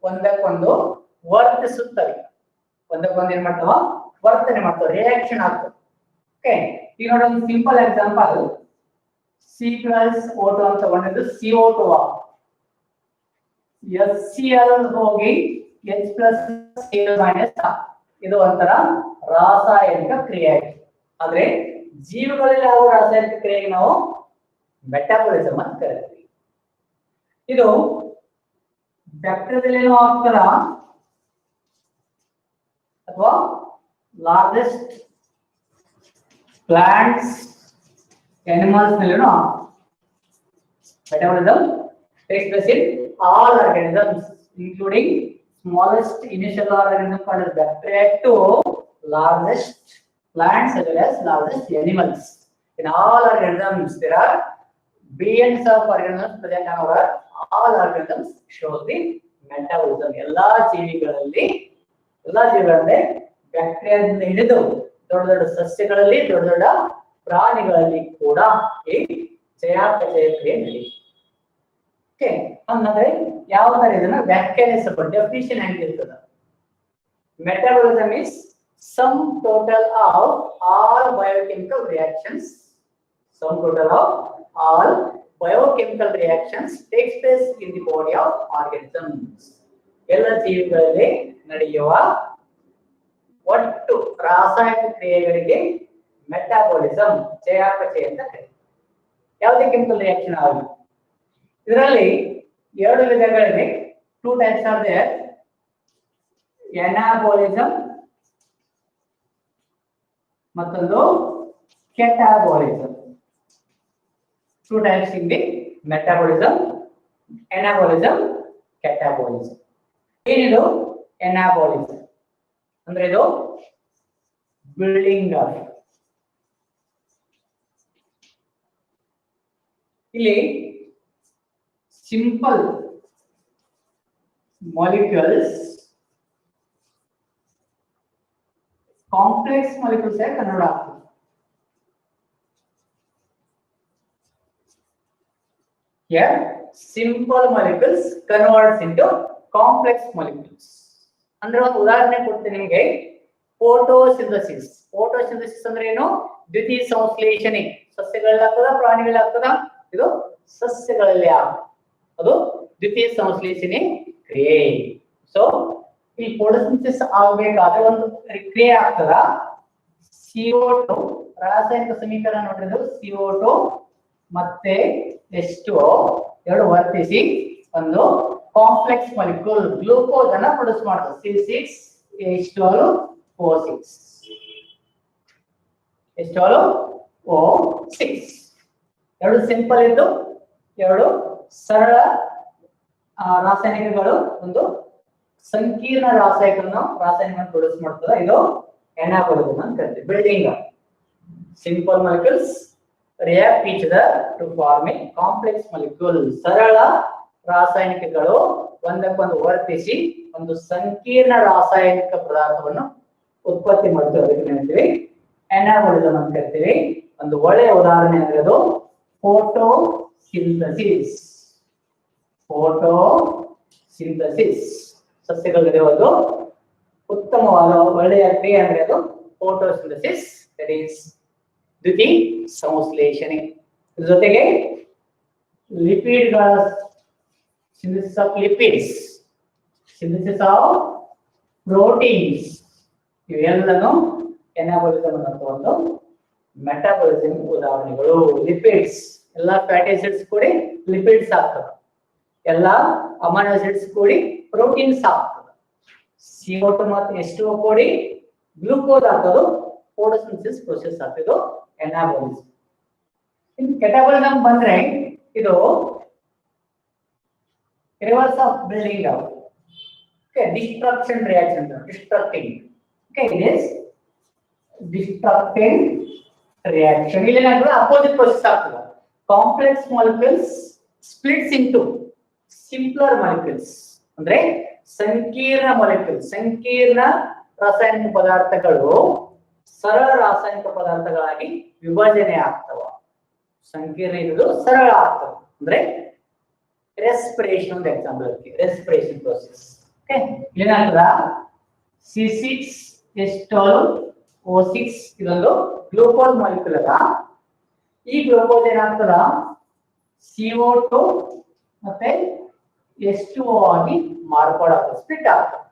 ಒಂದಕ್ಕೊಂದು ವರ್ತಿಸುತ್ತವೆ. ಒಂದಕ್ಕೊಂದು ಏನ್ ಮಾಡ್ತಾವ? ವರ್ತನೆ ಮಾಡ್ತಾವ, ರಿಯಾಕ್ಷನ್ ಆಗ್ತವೆ. ಓಕೆ, ಈಗ ನೋಡಿ ಒಂದು ಸಿಂಪಲ್ ಎಕ್ಸಾಂಪಲ್, C+O2 ಅಂತ ತಗೊಂಡಿದ್ದು CO2, HCl ಹೋಗಿ H+Cl- ಇದು ಒಂಥರ ರಾಸಾಯನಿಕ ಕ್ರಿಯೆ. ಆದ್ರೆ ಜೀವಗಳಲ್ಲಿ ಯಾವ ರಾಸಾಯನಿಕ ಕ್ರಿಯೆಗೆ ನಾವು ಮೆಟಾಬಾಲಿಸಮ್ ಅಂತ ಕರಿತೀವಿ. ಇದು ಬ್ಯಾಕ್ಟೀರಿಯಾದಲ್ಲಿ ಏನೋ ಆಗ್ತಾರ ಅಥವಾ largest plants animals nalleno metabolism takes place in all organisms, including smallest initial organism called as bacteria to largest plants as well as largest animals. In all organisms there are billions of organisms present on our all organisms shows the metabolism. ಎಲ್ಲಾ ಜೀವಿಗಳಲ್ಲಿ ಬ್ಯಾಕ್ಟೀರಿಯಾದಿಂದ ಹಿಡಿದು ದೊಡ್ಡ ದೊಡ್ಡ ಸಸ್ಯಗಳಲ್ಲಿ, ದೊಡ್ಡ ದೊಡ್ಡ ಪ್ರಾಣಿಗಳಲ್ಲಿ ಕೂಡ ಈ ಚಯಾಪಚಯ ಕ್ರಿಯೆ ನಡೆಯುತ್ತೆ. ಓಕೆ, ಹಂಗಂದ್ರೆ ಯಾವ ತರ ಇದನ್ನ ವ್ಯಾಖ್ಯಾನಿಸಬಹುದು, ಡೆಫಿನಿಷನ್ ಹೆಂಗಿರ್ತದ? Metabolism is some total of all biochemical reactions. Some total of all biochemical reactions takes place in the body of organisms. ಎಲ್ಲ ಜೀವಿಗಳಲ್ಲಿ ನಡೆಯುವ ಒಟ್ಟು ರಾಸಾಯನಿಕ ಕ್ರಿಯೆಗಳಿಗೆ ಮೆಟಾಬಾಲಿಸಮ್, ಚಯಾಪಚಯ ಅಂತ ಕರೀತಾರೆ. ಯಾವುದೇ ಕೆಮಿಕಲ್ ರಿಯಾಕ್ಷನ್ ಆಗಲಿ ಇದರಲ್ಲಿ ಎರಡು ವಿಧಗಳಿವೆ. 2 types are there. ಎನಾಬೋಲಿಸಮ್ ಮತ್ತೊಂದು ಕೆಟಾಬೋಲಿಸಮ್. 2 types in the metabolism, anabolism, catabolism. ಏನಿದು ಎನಾಬೋಲಿಸಮ್ ಅಂದ್ರೆ ಇದು ಬಿಲ್ಡಿಂಗ್ ಅಪ್. ಇಲ್ಲಿ simple molecules, complex molecules Kannada ಆಗ್ತದೆ. Here simple molecules converts into complex molecules. ಅಂದ್ರೆ ಒಂದು ಉದಾಹರಣೆ ಕೊಡ್ತೀನಿ ನಿಮಗೆ. ಫೋಟೋಸಿಂಥಸಿಸ್. ಫೋಟೋಸಿಂಥಸಿಸ್ ಅಂದ್ರೆ ಏನು? ದ್ವಿತೀಯ ಸಂಶ್ಲೇಷಣೆ. ಸಸ್ಯಗಳಲ್ಲಿ ಆಗ್ತದ, ಪ್ರಾಣಿಗಳಲ್ಲಿ ಆಗ್ತದ? ಇದು ಸಸ್ಯಗಳಲ್ಲಿ ಆಗ್ತದೆ. ಅದು ದ್ವಿತೀಯ ಸಂಶ್ಲೇಷಣೆ ಕ್ರಿಯೆ. ಸೊ ಈ ಫೋಟೋಸಿಂಥಸಿಸ್ ಆಗಬೇಕಾದ್ರೆ ಒಂದು ಕ್ರಿಯೆ ಆಗ್ತದ. CO2 ರಾಸಾಯನಿಕ ಸಮೀಕರಣ ನೋಡಿದ್ರು, CO2 ಮತ್ತೆ H2O ಎರಡು ವರ್ತಿಸಿ ಒಂದು ಕಾಂಪ್ಲೆಕ್ಸ್ ಮಾಲಿಕ್ಯೂಲ್ ಗ್ಲೂಕೋಸ್ ಅನ್ನ ಪ್ರೊಡ್ಯೂಸ್ ಮಾಡ್ತದೆ. C6H12O6. H12O6 ಎರಡು ಸಿಂಪಲ್ ಇದ್ದು ಎರಡು ಸರಳ ರಾಸಾಯನಿಕಗಳು ಒಂದು ಸಂಕೀರ್ಣ ರಾಸಾಯನಿಕವನ್ನು ಪ್ರೊಡ್ಯೂಸ್ ಮಾಡ್ತದೆ. ಇದು ಎನಾಬೋಲಿಸಮ್ ಅಂತ ಕರಿತೀವಿ. Building simple molecules react each other to form a complex molecule. ಸರಳ ರಾಸಾಯನಿಕಗಳು ಒಂದಕ್ಕೊಂದು ವರ್ತಿಸಿ ಒಂದು ಸಂಕೀರ್ಣ ರಾಸಾಯನಿಕ ಪದಾರ್ಥವನ್ನು ಉತ್ಪತ್ತಿ ಮಾಡ್ತವೆ. ಅದಕ್ಕೆ ಹೇಳ್ತೀವಿ ಎನಾಬೋಲಿಸಮ್ ಅಂತ ಕರಿತೀವಿ. ಒಂದು ಒಳ್ಳೆಯ ಉದಾಹರಣೆ ಅಂದ್ರೆ ಅದು ಫೋಟೋಸಿಂಥಸಿಸ್. ಫೋಟೋಸಿಂಥಸಿಸ್ ಸಸ್ಯಗಳಿಗೆ ಒಂದು ಉತ್ತಮವಾದ ಒಳ್ಳೆಯ ಕ್ರಿಯೆ ಅಂದ್ರೆ ಅದು ಫೋಟೋಸಿಂಥಸಿಸ್. ದಟ್ ಈಸ್ ದ್ವಿತೀಯ ಸಂಶ್ಲೇಷಣೆ. ಜೊತೆಗೆ ಲಿಪಿಡ್ಗಳ synthesis of lipids, synthesis of proteins, ಇವೆಲ್ಲನೂ ಎನಾಬೋಲಿಸಮ್ ಅನ್ನೋ ಒಂದು ಮೆಟಾಬೋಲಿಸಮ್ ಉದಾಹರಣೆಗಳು. ಲಿಪಿಡ್ಸ್ ಎಲ್ಲ ಫ್ಯಾಟಿ ಆಸಿಡ್ಸ್ ಕೂಡಿ ಲಿಪಿಡ್ಸ್ ಆಗ್ತದೆ, ಎಲ್ಲ ಅಮೈನೋ ಆಸಿಡ್ಸ್ ಕೂಡಿ ಪ್ರೋಟೀನ್ಸ್ ಆಗ್ತದೆ. CO2 ಮತ್ತು H2O ಕೂಡಿ ಗ್ಲೂಕೋಸ್ ಆಗ್ತದೆ, ಫೋಟೋಸಿಂಥಸಿಸ್ ಪ್ರೊಸೆಸ್ ಆಗ್ತದೆ, ಎನಾಬೋಲಿಸಮ್. ಇನ್ನು ಕೆಟಾಬೋಲಿಸಮ್ ಬಂದ್ರೆ ಇದು reverse of building up. Okay, destruction reaction, destructing. Okay, it is destructing reaction. ಇಲ್ಲಿ ಏನಾಗ್ತದೆ, ಅಪೋಸಿಟ್ ಪ್ರೊಸೆಸ್ ಆಗ್ತದೆ. Complex molecules splits into simpler molecules, ಅಂದ್ರೆ ಸಂಕೀರ್ಣ ಮಾಲಿಕ್ಯೂಲ್, ಸಂಕೀರ್ಣ ರಾಸಾಯನಿಕ ಪದಾರ್ಥಗಳು ಸರಳ ರಾಸಾಯನಿಕ ಪದಾರ್ಥಗಳಾಗಿ ವಿಭಜನೆ ಆಗ್ತವ. ಸಂಕೀರ್ಣ ಇರುವುದು ಸರಳ ಆಗ್ತವೆ, ಅಂದ್ರೆ ರೆಸ್ಪಿರೇಷನ್ ಒಂದು ಎಕ್ಸಾಂಪಲ್ ಅದಕ್ಕೆ, ರೆಸ್ಪಿರೇಷನ್ ಪ್ರೋಸೆಸ್. ಓಕೆ, ಏನಾಗ್ತದ C6H12O6 ಇದೊಂದು ಗ್ಲೂಕೋಸ್ ಮಾಲಿಕ್ಯೂಲ್ ಅದ. ಈ ಗ್ಲೂಕೋಸ್ ಏನಾಗ್ತದ CO2 ಮತ್ತೆ H2O ಆಗಿ ಮಾರ್ಪಾಡಾಗ್ತದೆ, ಸ್ಪ್ಲಿಟ್ ಆಗ್ತದೆ.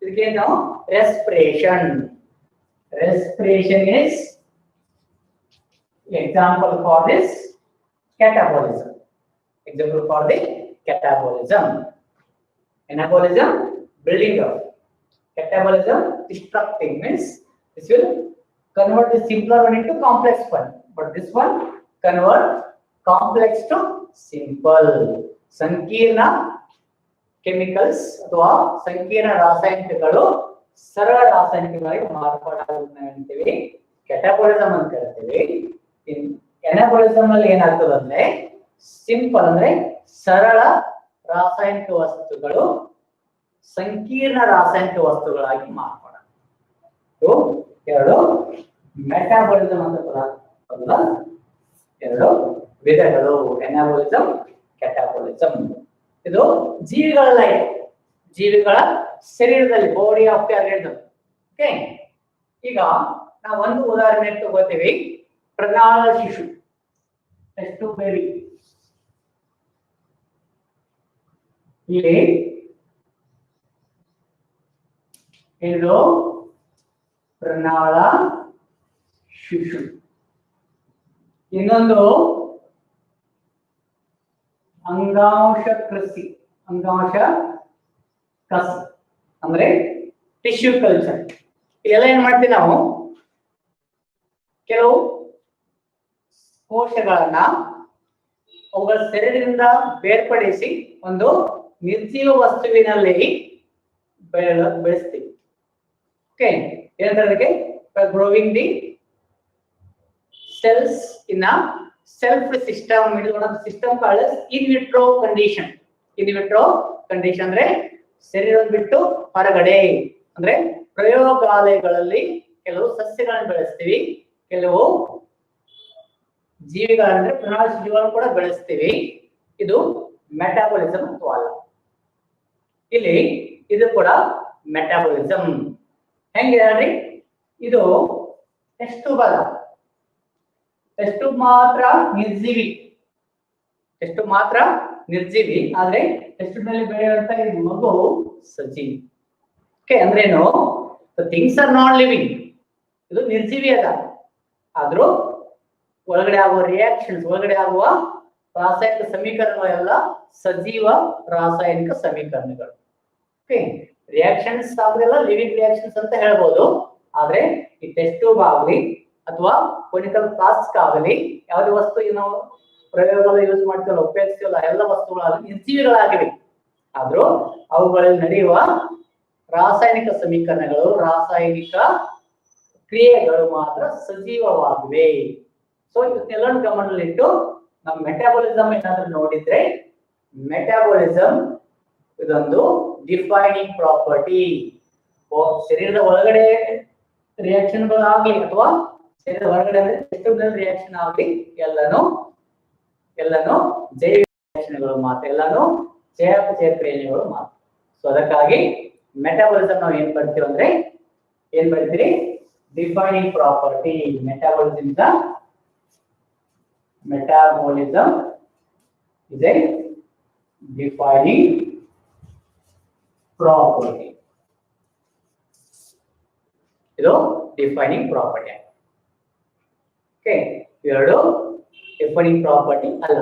ಇದಕ್ಕೆ ನಾವು respiration. Respiration is example for this catabolism. Example for the catabolism. Anabolism, building up. Catabolism, destructing, means this will convert the simpler one into complex one, but this one convert complex to simple. ಸಂಕೀರ್ಣ chemicals ಅಥವಾ ಸಂಕೀರ್ಣ ರಾಸಾಯನಿಕಗಳು ಸರಳ ರಾಸಾಯನಿಕಗಳಾಗಿ ಮಾರ್ಪಾಡಾಗೋದನ್ನ ಹೇಳ್ತೀವಿ, ಕೆಟಾಬೋಲಿಸಮ್ ಅಂತ ಕರಿತೀವಿ. ಎನಾಬೋಲಿಸಮ್ ಅಲ್ಲಿ ಏನಾಗ್ತದೆ ಅಂದ್ರೆ ಸಿಂಪಲ್, ಅಂದ್ರೆ ಸರಳ ರಾಸಾಯನಿಕ ವಸ್ತುಗಳು ಸಂಕೀರ್ಣ ರಾಸಾಯನಿಕ ವಸ್ತುಗಳಾಗಿ ಮಾರ್ಪಾಡಾಗ್ತವೆ. ಎರಡು ಮೆಟಾಬೋಲಿಸಮ್ ಅಂತ ಪದ, ಎರಡು ವಿಧಗಳು, ಎನಾಬೋಲಿಸಮ್, ಕೆಟಾಬೋಲಿಸಮ್. ಇದು ಜೀವಿಗಳ ಲೈಫ್, ಜೀವಿಗಳ ಶರೀರದಲ್ಲಿ, body of the organism. Okay, ಈಗ ನಾವು ಒಂದು ಉದಾಹರಣೆ ತಗೋತೀವಿ, ಪ್ರನಾಳ ಶಿಶು, ಟೆಸ್ಟ್ ಬೇಬಿ. ಇಲ್ಲಿ ಇದು ಪ್ರನಾಳ ಶಿಶು. ಇನ್ನೊಂದು ಅಂಗಾಂಶ ಕೃಷಿ, ಅಂಗಾಂಶ ಕಸ ಅಂದ್ರೆ ಟಿಶ್ಯೂ ಕಲ್ಚರ್. ಇದೆಲ್ಲ ಏನ್ ಮಾಡ್ತೀವಿ ನಾವು, ಕೆಲವು ಕೋಶಗಳನ್ನ ಅವುಗಳ ಶರೀರದಿಂದ ಬೇರ್ಪಡಿಸಿ ಒಂದು ನಿರ್ಜೀವ ವಸ್ತುವಿನಲ್ಲಿ ಬೆಳೆಸ್ತೀವಿ. ಓಕೆ, ಏನಂದ್ರೆ growing the cells in a self system. It is one of the system called as in vitro condition. In vitro condition ಅಂದ್ರೆ ಶರೀರವನ್ನು ಬಿಟ್ಟು ಹೊರಗಡೆ, ಅಂದ್ರೆ ಪ್ರಯೋಗಾಲಯಗಳಲ್ಲಿ ಕೆಲವು ಸಸ್ಯಗಳನ್ನು ಬೆಳೆಸ್ತೀವಿ, ಕೆಲವು ಜೀವಿಗಳಂದ್ರೆ ಪ್ರಾಣ ಜೀವಿಗಳನ್ನು ಕೂಡ ಬೆಳೆಸ್ತೀವಿ. ಇದು ಮೆಟಾಬೋಲಿಸಮ್ ಅಥವಾ ಅಲ್ಲ. ಇಲ್ಲಿ ಇದು ಕೂಡ ಮೆಟಾಬೋಲಿಸಮ್. ಹೆಂಗೆ ಹೇಳ್ರಿ, ಇದು ಎಷ್ಟು ಬಲ, ಎಷ್ಟು ಮಾತ್ರ ನಿರ್ಜೀವಿ, ಎಷ್ಟು ಮಾತ್ರ ನಿರ್ಜೀವಿ, ಆದ್ರೆ ಎಷ್ಟು ನಲ್ಲಿ ಬೆಳೆಯುವಂತ ಇದು ಮಗು ಸಜೀವಿ. ಓಕೆ, ಅಂದ್ರೇನು, ಥಿಂಗ್ಸ್ ಆರ್ ನಾಟ್ ಲಿವಿಂಗ್, ಇದು ನಿರ್ಜೀವಿ ಅದ, ಆದ್ರೂ ಒಳಗಡೆ ಆಗುವ ರಿಯಾಕ್ಷನ್ಸ್, ಒಳಗಡೆ ಆಗುವ ರಾಸಾಯನಿಕ ಸಮೀಕರಣಗಳೆಲ್ಲ ಸಜೀವ ರಾಸಾಯನಿಕ ಸಮೀಕರಣಗಳು. ಓಕೆ, ರಿಯಾಕ್ಷನ್ಸ್ ಆಗೋದೆಲ್ಲ ಲಿವಿಂಗ್ ರಿಯಾಕ್ಷನ್ಸ್ ಅಂತ ಹೇಳ್ಬೋದು. ಆದ್ರೆ ಈ ಟೆಸ್ಟ್ ಟ್ಯೂಬ್ ಆಗಲಿ ಅಥವಾ ಕೊನಿಕಲ್ ಫ್ಲಾಸ್ಕ್ ಆಗಲಿ, ಯಾವುದೇ ವಸ್ತು ನಾವು ಪ್ರಯೋಗಗಳು ಯೂಸ್ ಮಾಡ್ತೀವಲ್ಲ, ಉಪಯೋಗಿಸ್ತೀವಲ್ಲ, ಎಲ್ಲ ವಸ್ತುಗಳಾಗಲಿ ನಿರ್ಜೀವಿಗಳಾಗಿವೆ, ಆದ್ರೂ ಅವುಗಳಲ್ಲಿ ನಡೆಯುವ ರಾಸಾಯನಿಕ ಸಮೀಕರಣಗಳು, ರಾಸಾಯನಿಕ ಕ್ರಿಯೆಗಳು ಮಾತ್ರ ಸಜೀವವಾಗಿವೆ. ಸೊ ಇದನ್ನೆಲ್ಲ ಗಮನದಲ್ಲಿಟ್ಟು ನಾವು ಮೆಟಾಬೋಲಿಸಮ್ ಏನಾದ್ರೂ ನೋಡಿದ್ರೆ, ಮೆಟಾಬೋಲಿಸಮ್ ಇದೊಂದು ಡಿಫೈನಿಂಗ್ ಪ್ರಾಪರ್ಟಿ. ಶರೀರದ ಒಳಗಡೆ ರಿಯಾಕ್ಷನ್ಗಳು ಆಗ್ಲಿ ಅಥವಾ ಶರೀರದ ಹೊರಗಡೆ ಅಂದ್ರೆ ರಿಯಾಕ್ಷನ್ ಆಗ್ಲಿ, ಎಲ್ಲಾನು ಜೈವಿಕ ರಿಯಾಕ್ಷನ್ಗಳು ಮಾತ್ರ, ಎಲ್ಲಾನು ಚಯಾಪಚಯ ಕ್ರಿಯೆಗಳು ಮಾತ್ರ. ಸೊ ಅದಕ್ಕಾಗಿ ಮೆಟಾಬೋಲಿಸಮ್ ನಾವು ಏನ್ ಬರ್ತೀವಿ ಅಂದ್ರೆ, ಏನ್ ಬರ್ತೀರಿ, defining property. Metabolism is a defining property. ಇದು ಡಿಫೈನಿಂಗ್ ಪ್ರಾಪರ್ಟಿ. ಓಕೆ, ಎರಡು ಡಿಫೈನಿಂಗ್ ಪ್ರಾಪರ್ಟಿ ಅಲ್ಲ,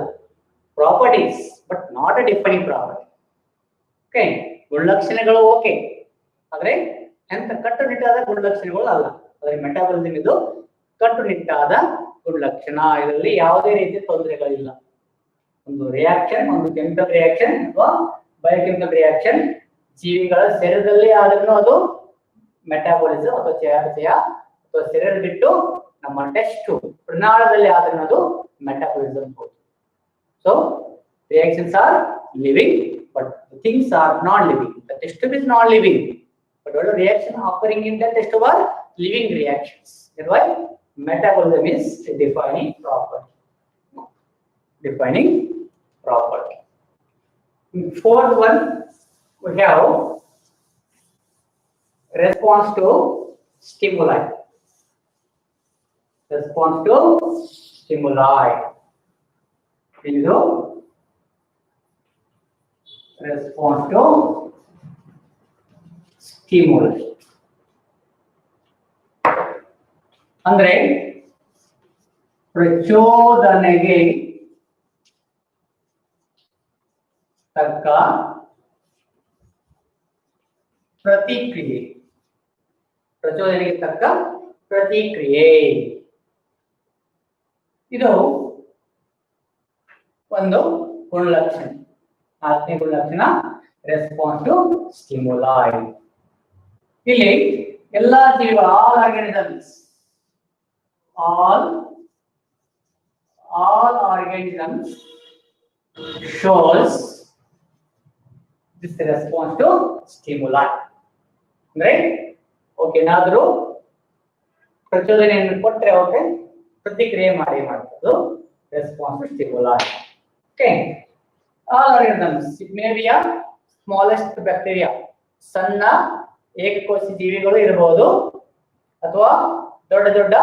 properties but not a defining property. Okay, ಗುಣಲಕ್ಷಣಗಳು ಓಕೆ, ಆದ್ರೆ ಎಂತ ಕಟ್ಟುನಿಟ್ಟಾದ ಗುಣಲಕ್ಷಣಗಳು ಅಲ್ಲ. ಆದ್ರೆ ಮೆಟಾಬಲಿಸಮ್ ಇದು ಕಟ್ಟುನಿಟ್ಟಾದ ಗುಣಲಕ್ಷಣ. ಇದರಲ್ಲಿ ಯಾವುದೇ ರೀತಿಯ ತೊಂದರೆಗಳಿಲ್ಲ. ಒಂದು ರಿಯಾಕ್ಷನ್, ಒಂದು ಕೆಮಿಕಲ್ ರಿಯಾಕ್ಷನ್ ಅಥವಾ ಬಯೋಕೆಮಿಕಲ್ ರಿಯಾಕ್ಷನ್ ಜೀವಿಗಳ ಶರೀರದಲ್ಲಿ ಆದ್ರೂ ಅದು ಮೆಟಾಬಲಿಸಮ್ ಅಥವಾ ಚಯಾಪಚಯ, ಅಥವಾ ಶರೀರ ಬಿಟ್ಟು ನಮ್ಮ ಟೆಸ್ಟ್ ಪ್ರಣಾಳದಲ್ಲಿ ಆದ್ರೂ ಅದು metabolism. So reactions are living, but the things are not living. The test tube is not living, but all the reaction occurring in the test tube are living reactions. That's why metabolism is defining property. Defining property. Fourth one, we have response to stimuli. Response to stimuli. ಇದು response to stimulus. ಅಂದ್ರೆ ಪ್ರಚೋದನೆಗೆ ತಕ್ಕ ಪ್ರತಿಕ್ರಿಯೆ. ಪ್ರಚೋದನೆಗೆ ತಕ್ಕ ಪ್ರತಿಕ್ರಿಯೆ ಇದು ಒಂದು ಗುಣಲಕ್ಷಣ. ನಾಲ್ಕನೇ ಗುಣಲಕ್ಷಣ ರೆಸ್ಪಾನ್ಸ್ ಟು ಸ್ಟಿಮುಲೈ. ಇಲ್ಲಿ ಎಲ್ಲಾ ಜೀವಿಗಳ all organisms shows this response to stimuli. ಅಂದ್ರೆ ಓಕೆ, ಏನಾದ್ರೂ ಪ್ರಚೋದನೆಯನ್ನು ಕೊಟ್ಟರೆ ಓಕೆ ಪ್ರತಿಕ್ರಿಯೆ ಮಾಡ್ತದ್ದು response to stimuli. Okay, all organisms, it may be a smallest bacteria, ಸಣ್ಣ ಏಕಕೋಶಿ ಜೀವಿಗಳು ಇರಬಹುದು, ಅಥವಾ ದೊಡ್ಡ ದೊಡ್ಡ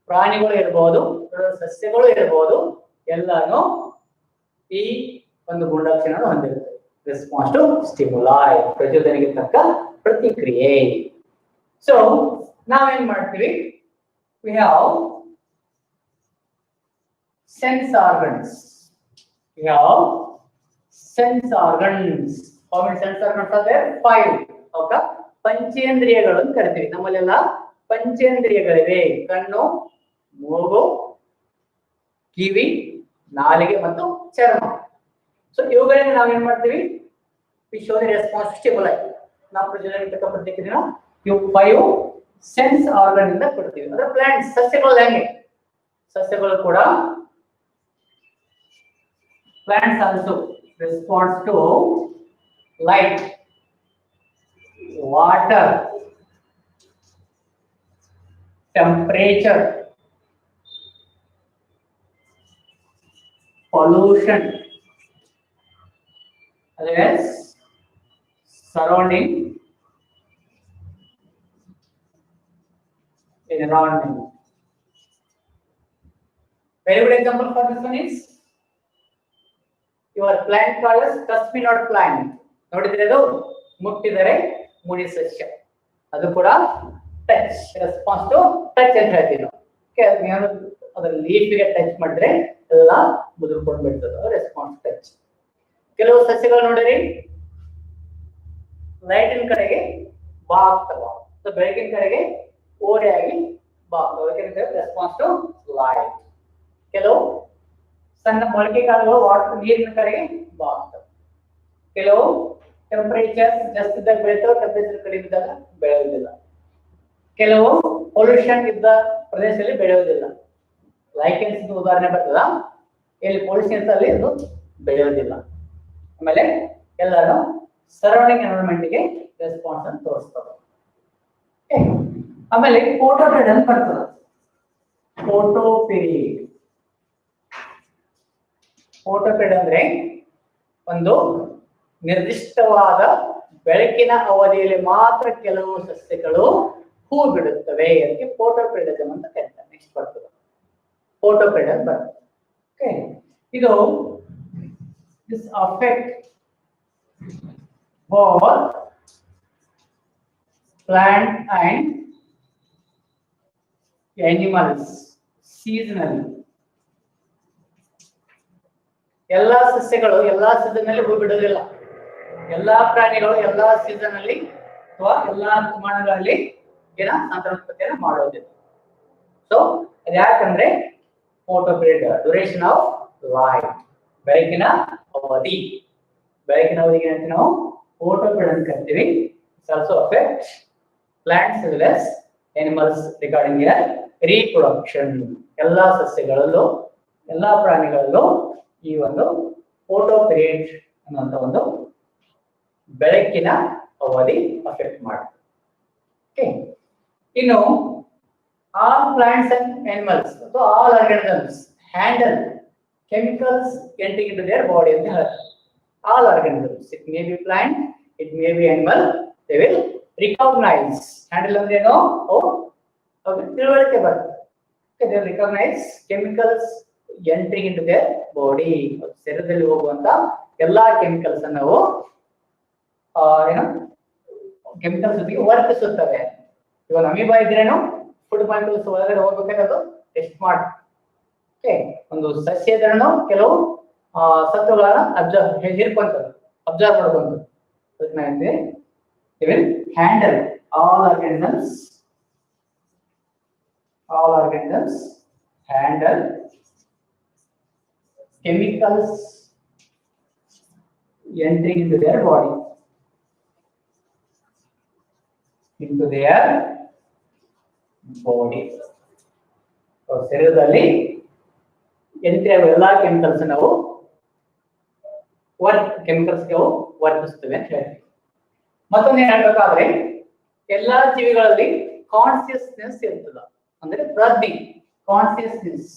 ಪ್ರಾಣಿಗಳು ಇರಬಹುದು, ದೊಡ್ಡ ಸಸ್ಯಗಳು ಇರಬಹುದು. ಎಲ್ಲಾನು ಈ ಒಂದು ಗುಣಲಕ್ಷಣ ಹೊಂದಿರುತ್ತೆ. ರೆಸ್ಪಾನ್ಸ್ ಟು ಸ್ಟಿಮುಲೈ, ಪ್ರಚೋದನೆಗೆ ತಕ್ಕ ಪ್ರತಿಕ್ರಿಯೆ. ಸೊ ನಾವೇನ್ ಮಾಡ್ತೀವಿ, we have sense organs. We have sense organs. How many sense organs are there? 5. Okay, ಪಂಚೇಂದ್ರಿಯಗಳು ಅಂತ ಕರಿತೀವಿ. ನಮ್ಮಲ್ಲೆಲ್ಲ ಪಂಚೇಂದ್ರಿಯಗಳಿವೆ. ಕಣ್ಣು, ಮೂಗು, ಕಿವಿ, ನಾಲಿಗೆ ಮತ್ತು ಚರ್ಮ. ಸೊ ಇವುಗಳಿಂದ ನಾವೇನ್ ಮಾಡ್ತೀವಿ, we show the response to stimuli. ನಾವು ಪ್ರಚೋದನೆಗೆ ತಕ್ಕ ಪ್ರತಿಕ್ರಿಯೆನ ಇವು 5 ಸೆನ್ಸ್ ಆರ್ಗನ್ ಇಂದ ಕೊಡ್ತೀವಿ. ಅಂದ್ರೆ ಪ್ಲಾಂಟ್ಸ್, ಸಸ್ಯಗಳು ಹೆಂಗೆ, ಸಸ್ಯಗಳು ಕೂಡ plants also responds to light, water, temperature, pollution, as well as surrounding environment. Very good example for this one is your plant called as Cusminot plant. ನೋಡಿದ್ರೆ ಅದು ಮುಟ್ಟಿದರೆ ಮುಡಿ ಸಸ್ಯ, ಅದು ಕೂಡ ಟಚ್, ರೆಸ್ಪಾನ್ಸ್ ಟು ಟಚ್ ಅಂತ ಹೇಳ್ತೀವಿ ನಾವು. ಅದರ ಲೀಫ್ಗೆ ಟಚ್ ಮಾಡಿದ್ರೆ ಎಲ್ಲ ಮುದುರ್ಕೊಂಡು ಬಿಡ್ತದೆ, ರೆಸ್ಪಾನ್ಸ್ ಟಚ್. ಕೆಲವು ಸಸ್ಯಗಳು ನೋಡಿರಿ ಲೈಟಿನ ಕಡೆಗೆ ಬಾ ಆಗ್ತವ, ಬೆಳಕಿನ ಕಡೆಗೆ ಓರೆಯಾಗಿ ಬಾ ಆಗ್ತವೆ, ರೆಸ್ಪಾನ್ಸ್ ಟು ಲೈಟ್. ಕೆಲವು ಸಣ್ಣ ಮೊಳಕೆ ಕಾಳುಗಳು ವಾಟರ್ ನೀರಿನ ಕಡೆಗೆ ಬಾ ಆಗ್ತವೆ. ಕೆಲವು ಟೆಂಪರೇಚರ್ ಜಾಸ್ತಿ ಇದ್ದಾಗ ಬೆಳೀತಾವೆ, ಟೆಂಪರೇಚರ್ ಕಡಿಮೆ ಇದ್ದಾಗ ಬೆಳೆಯುವುದಿಲ್ಲ. ಕೆಲವು ಪೊಲ್ಯೂಷನ್ ಇದ್ದ ಪ್ರದೇಶದಲ್ಲಿ ಬೆಳೆಯುವುದಿಲ್ಲ. ಲೈಕೆನ್ಸ್ ಉದಾಹರಣೆ ಬರ್ತದ, ಎಲ್ಲಿ ಪೊಲ್ಯೂಷನ್ ಅಲ್ಲಿ ಅದು ಬೆಳೆಯುವುದಿಲ್ಲ. ಆಮೇಲೆ ಎಲ್ಲಾನು ಸರೌಂಡಿಂಗ್ ಎನ್ವೈರನ್ಮೆಂಟ್ಗೆ ರೆಸ್ಪಾನ್ಸ್ ಅನ್ನು ತೋರಿಸ್ತದೆ. ಆಮೇಲೆ ಫೋಟೋಪೀರಿಯಡ್ ಅಂತ ಬರ್ತದೆ. ಫೋಟೋಪೀರಿಯಡ್ ಅಂದ್ರೆ ಒಂದು ನಿರ್ದಿಷ್ಟವಾದ ಬೆಳಕಿನ ಅವಧಿಯಲ್ಲಿ ಮಾತ್ರ ಕೆಲವು ಸಸ್ಯಗಳು ಹೂ ಬಿಡುತ್ತವೆ. ಅದಕ್ಕೆ ಫೋಟೋಪೀರಿಯಡಿಸಮ್ ಅಂತ ಕರೀತಾರೆ. ನೆಕ್ಸ್ಟ್ ಬರ್ತದೆ ಫೋಟೋಪೀರಿಯಡ್ ಬರ್ತದೆ. ಓಕೆ, ಇದು this affect both plant and animals seasonally. ಎಲ್ಲಾ ಸಸ್ಯಗಳು ಎಲ್ಲಾ ಸೀಸನ್ ಅಲ್ಲಿ ಹೂ ಬಿಡೋದಿಲ್ಲ. ಎಲ್ಲಾ ಪ್ರಾಣಿಗಳು ಎಲ್ಲಾ ಸೀಸನ್ ಅಲ್ಲಿ ಅಥವಾ ಎಲ್ಲಾ ಋತುಮಾನಗಳಲ್ಲಿ ಏನ ಸಂತಾನೋತ್ಪತ್ತಿಯನ್ನ ಮಾಡೋದಿಲ್ಲ. ಸೊ ಯಾಕಂದ್ರೆ photo period duration of light, ಬೆಳಕಿನ ಅವಧಿ. ಬೆಳಕಿನ ಅವಧಿಗೆ ಏನಂತ ನಾವು ಫೋಟೋ ಪೀರಿಯಡ್ ಅಂತ ಕರಿತೀವಿ. It's also affect plants as well as animals regarding their reproduction. ಎಲ್ಲಾ ಸಸ್ಯಗಳಲ್ಲೂ ಎಲ್ಲಾ ಪ್ರಾಣಿಗಳಲ್ಲೂ ಈ ಒಂದು ಫೋಟೋ ಪೀರಿಯಡ್ ಅನ್ನುವಂತ ಒಂದು ಬೆಳಕಿನ ಅವಧಿ ಅಫೆಕ್ಟ್ ಮಾಡುತ್ತೆ. ಓಕೆ, ಇನ್ನು all plants and animals, so all organisms handle chemicals entering into their body ಅಂತ ಹೇಳ್ತಾರೆ. All organisms, it may be plant, it may be animal, they will recognize. Handle ಅಂದ್ರೆ ಏನು? ಅವ್ರಿಗೆ ತಿಳುವಳಿಕೆ ಬರುತ್ತೆ. Okay, they will recognize chemicals entering into their body. ಶರೀರದಲ್ಲಿ ಹೋಗುವಂತ ಎಲ್ಲಾ ಕೆಮಿಕಲ್ಸ್ ಅನ್ನು ನಾವು ಏನು ಕೆಮಿಕಲ್ಸ್ ಜೊತೆಗೆ ವರ್ತಿಸುತ್ತವೆ. ಇವಾಗ ಅಮೀಬಾ ಇದ್ರೇನು ಫುಡ್ ಮಾಲಿಕ್ಯೂಲ್ಸ್ ಒಳಗಡೆ ಹೋಗ್ಬೇಕಾದ್ರೆ ಅದು ಟೆಸ್ಟ್ ಮಾಡಿ. ಓಕೆ, ಒಂದು ಸಸ್ಯದನ್ನು ಕೆಲವು ಸತ್ವಗಳನ್ನ ಅಬ್ಸರ್ವ್ ಮಾಡ್ಕೊಂಡು ಅದಕ್ಕೆ they will handle all organisms handle chemicals entering into their body, ಶರೀರದಲ್ಲಿ ಎಂಟ್ರಿ ಆಗುವ ಎಲ್ಲಾ ಕೆಮಿಕಲ್ಸ್ ನಾವು ವರ್ತಿಸ್ತೇವೆ ಅಂತ ಹೇಳ್ತೀವಿ. ಮತ್ತೊಂದು ಏನ್ ಹೇಳ್ಬೇಕಾದ್ರೆ ಎಲ್ಲಾ ಜೀವಿಗಳಲ್ಲಿ ಕಾನ್ಸಿಯಸ್ನೆಸ್ ಇರ್ತದ, ಅಂದ್ರೆ ಪ್ರಜ್ಞೆ. ಕಾನ್ಸಿಯಸ್ನೆಸ್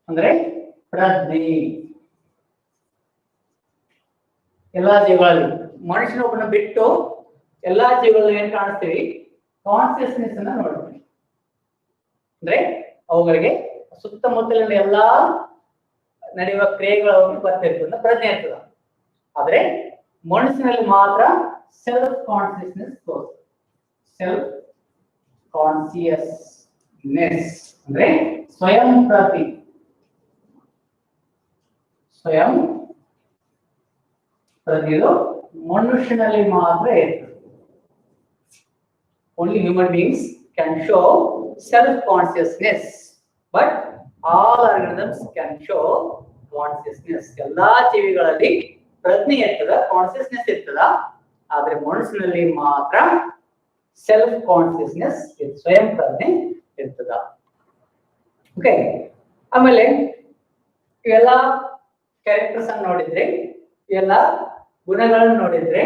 ಅಂದ್ರೆ ಪ್ರಜ್ಞೆ ಎಲ್ಲಾ ಜೀವಿಗಳಲ್ಲಿ. ಮನುಷ್ಯನೊಬ್ಬನ ಬಿಟ್ಟು ಎಲ್ಲಾ ಜೀವಿಗಳಲ್ಲಿ ಏನ್ ಕಾಣಿಸ್ತೀವಿ? ಕಾನ್ಸಿಯಸ್ನೆಸ್ ಅನ್ನ ನೋಡ್ತೀವಿ. ಅಂದ್ರೆ ಅವುಗಳಿಗೆ ಸುತ್ತಮುತ್ತಲಿನ ಎಲ್ಲಾ ನಡೆಯುವ ಕ್ರಿಯೆಗಳು ಬರ್ತಿರ್ತದ, ಪ್ರಜ್ಞೆ ಇರ್ತದ. ಆದ್ರೆ ಮನುಷ್ಯನಲ್ಲಿ ಮಾತ್ರ ಸೆಲ್ಫ್ ಕಾನ್ಸಿಯಸ್ನೆಸ್ ತೋರಿಸ್ತದೆ. ಸೆಲ್ಫ್ ಕಾನ್ಸಿಯಸ್ನೆಸ್ ಅಂದ್ರೆ ಸ್ವಯಂ ಪ್ರಜ್ಞೆ. ಸ್ವಯಂ ಪ್ರಜ್ಞೆಯು ಮನುಷ್ಯನಲ್ಲಿ ಮಾತ್ರ ಇರ್ತದೆ. Only human beings can show self-consciousness, but all organisms can show consciousness. ಎಲ್ಲಾ ಜೀವಿಗಳಲ್ಲಿ ಪ್ರಜ್ಞೆ ಇರ್ತದ, ಕಾನ್ಸಿಯಸ್ನೆಸ್ ಇರ್ತದ. ಆದ್ರೆ ಮನುಷ್ಯನಲ್ಲಿ ಮಾತ್ರ ಸೆಲ್ಫ್ ಕಾನ್ಸಿಯಸ್ನೆಸ್, ಸ್ವಯಂ ಪ್ರಜ್ಞೆ ಇರ್ತದ. ಓಕೆ, ಆಮೇಲೆ ಇವೆಲ್ಲ ಕ್ಯಾರೆಕ್ಟರ್ಸ್ ಅನ್ನು ನೋಡಿದ್ರೆ, ಇವೆಲ್ಲ ಗುಣಗಳನ್ನು ನೋಡಿದ್ರೆ,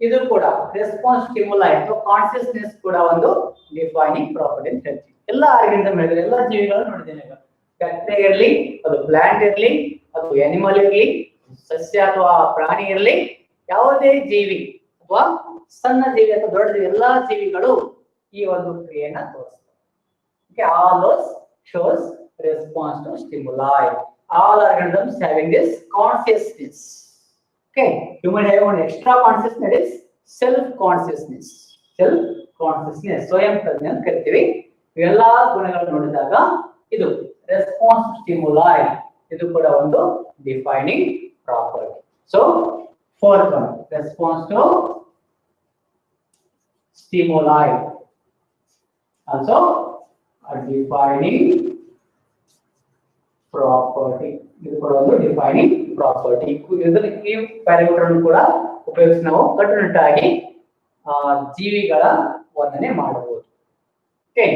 ಇದು ಕೂಡ ರೆಸ್ಪಾನ್ಸ್ ಸ್ಟಿಮುಲೈ ಅಥವಾ ಕಾನ್ಸಿಯಸ್ನೆಸ್ ಕೂಡ ಒಂದು ಡಿಫೈನಿಂಗ್ ಪ್ರಾಪರ್ಟಿ ಅಂತ ಹೇಳ್ತೀವಿ. ಎಲ್ಲ ಆರ್ಗನಿಸಮ್ ಹೇಳಿದ್ರೆ ಎಲ್ಲ ಜೀವಿಗಳನ್ನು ನೋಡಿದ್ದೇನೆ. ಈಗ ಬ್ಯಾಕ್ಟೀರಿಯಾ ಇರಲಿ, ಅದು ಪ್ಲಾಂಟ್ ಇರಲಿ, ಅದು ಅನಿಮಲ್ ಇರಲಿ, ಸಸ್ಯ ಅಥವಾ ಪ್ರಾಣಿ ಇರಲಿ, ಯಾವುದೇ ಜೀವಿ ಅಥವಾ ಸಣ್ಣ ಜೀವಿ ಅಥವಾ ದೊಡ್ಡ ಜೀವಿ, ಎಲ್ಲಾ ಜೀವಿಗಳು ಈ ಒಂದು ಕ್ರಿಯೆಯನ್ನ ತೋರಿಸ್ತವೆ. Okay, all those shows response to stimuli. All organisms having this consciousness. Okay, human have one extra consciousness, is self consciousness. Self consciousness, ಸ್ವಯಂ ಪ್ರಜ್ಞೆ ಅಂತ ಕರಿತೀವಿ. ಇವೆಲ್ಲಾ ಗುಣಗಳನ್ನು ನೋಡಿದಾಗ ಇದು ರೆಸ್ಪಾನ್ಸ್ ಸ್ಟಿಮುಲೈ, ಇದು ಕೂಡ ಒಂದು defining property. So fourth one, response to stimuli, also a defining property. ಇದು ಕೂಡ ಒಂದು ಡಿಫೈನಿಂಗ್ ಪ್ರಾಪರ್ಟಿ. ಇದನ್ನ ಈ ಪ್ಯಾರಾಮೀಟರ್ ಅನ್ನು ಕೂಡ ಉಪಯೋಗಿಸಿ ನಾವು ಕಟ್ಟುನಿಟ್ಟಾಗಿ ಜೀವಿಗಳ ವರ್ಣನೆ ಮಾಡಬಹುದು. ಓಕೆ,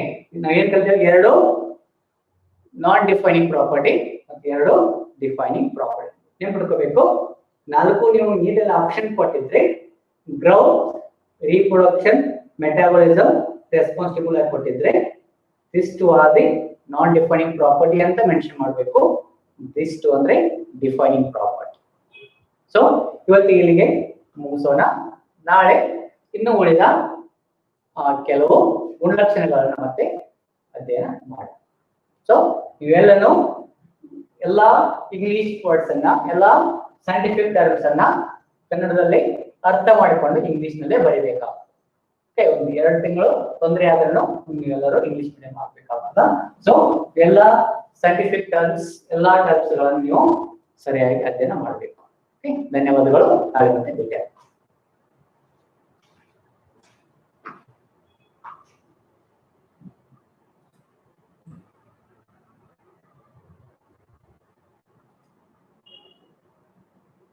ನಾವೇನ್ ಕಲ್ತೀವಿ? ಎರಡು ನಾನ್ ಡಿಫೈನಿಂಗ್ ಪ್ರಾಪರ್ಟಿ ಮತ್ತು ಎರಡು ಡಿಫೈನಿಂಗ್ ಪ್ರಾಪರ್ಟಿ ನೆನ್ಪಿಟ್ಕೋಬೇಕು. 4 ನೀವು ನೀಡಲ್ ಆಪ್ಷನ್ ಕೊಟ್ಟಿದ್ರೆ growth, reproduction, metabolism, response stimuli ಕೊಟ್ಟಿದ್ರೆ these two are the non defining property ಅಂತ ಮೆನ್ಷನ್ ಮಾಡಬೇಕು. these two ಅಂದ್ರೆ ಡಿಫೈನಿಂಗ್ ಪ್ರಾಪರ್ಟಿ. ಸೊ ಇವತ್ತು ಇಲ್ಲಿಗೆ ಮುಗಿಸೋಣ. ನಾಳೆ ಇನ್ನು ಉಳಿದ ಕೆಲವು ಗುಣಲಕ್ಷಣಗಳನ್ನು ಮತ್ತೆ ಅಧ್ಯಯನ ಮಾಡೋಣ. ಸೊ ಇವೆಲ್ಲನೂ ಎಲ್ಲಾ ಇಂಗ್ಲಿಷ್ ವರ್ಡ್ಸ್ ಅನ್ನ, ಎಲ್ಲಾ ಸೈಂಟಿಫಿಕ್ ಟರ್ಮ್ಸ್ ಅನ್ನ ಕನ್ನಡದಲ್ಲಿ ಅರ್ಥ ಮಾಡಿಕೊಂಡು ಇಂಗ್ಲಿಷ್ ನಲ್ಲೇ ಬರೀಬೇಕಾಗುತ್ತೆ. ಒಂದು 2 ತಿಂಗಳು ತೊಂದರೆ ಆದ್ರೂ ನೀವೆಲ್ಲರೂ ಇಂಗ್ಲಿಷ್ ಮೀಡಿಯಂ ಆಗ್ಬೇಕಾಗ್ತದ. ಸೊ ಎಲ್ಲಾ ಸೈಂಟಿಫಿಕ್ ಟರ್ಮ್ಸ್, ಎಲ್ಲಾ ಟರ್ಮ್ಸ್ ಗಳನ್ನು ನೀವು ಸರಿಯಾಗಿ ಅಧ್ಯಯನ ಮಾಡಬೇಕು. ಧನ್ಯವಾದಗಳು. ನಾಳೆ ಮತ್ತೆ ಭೇಟಿಯಾಗೋಣ.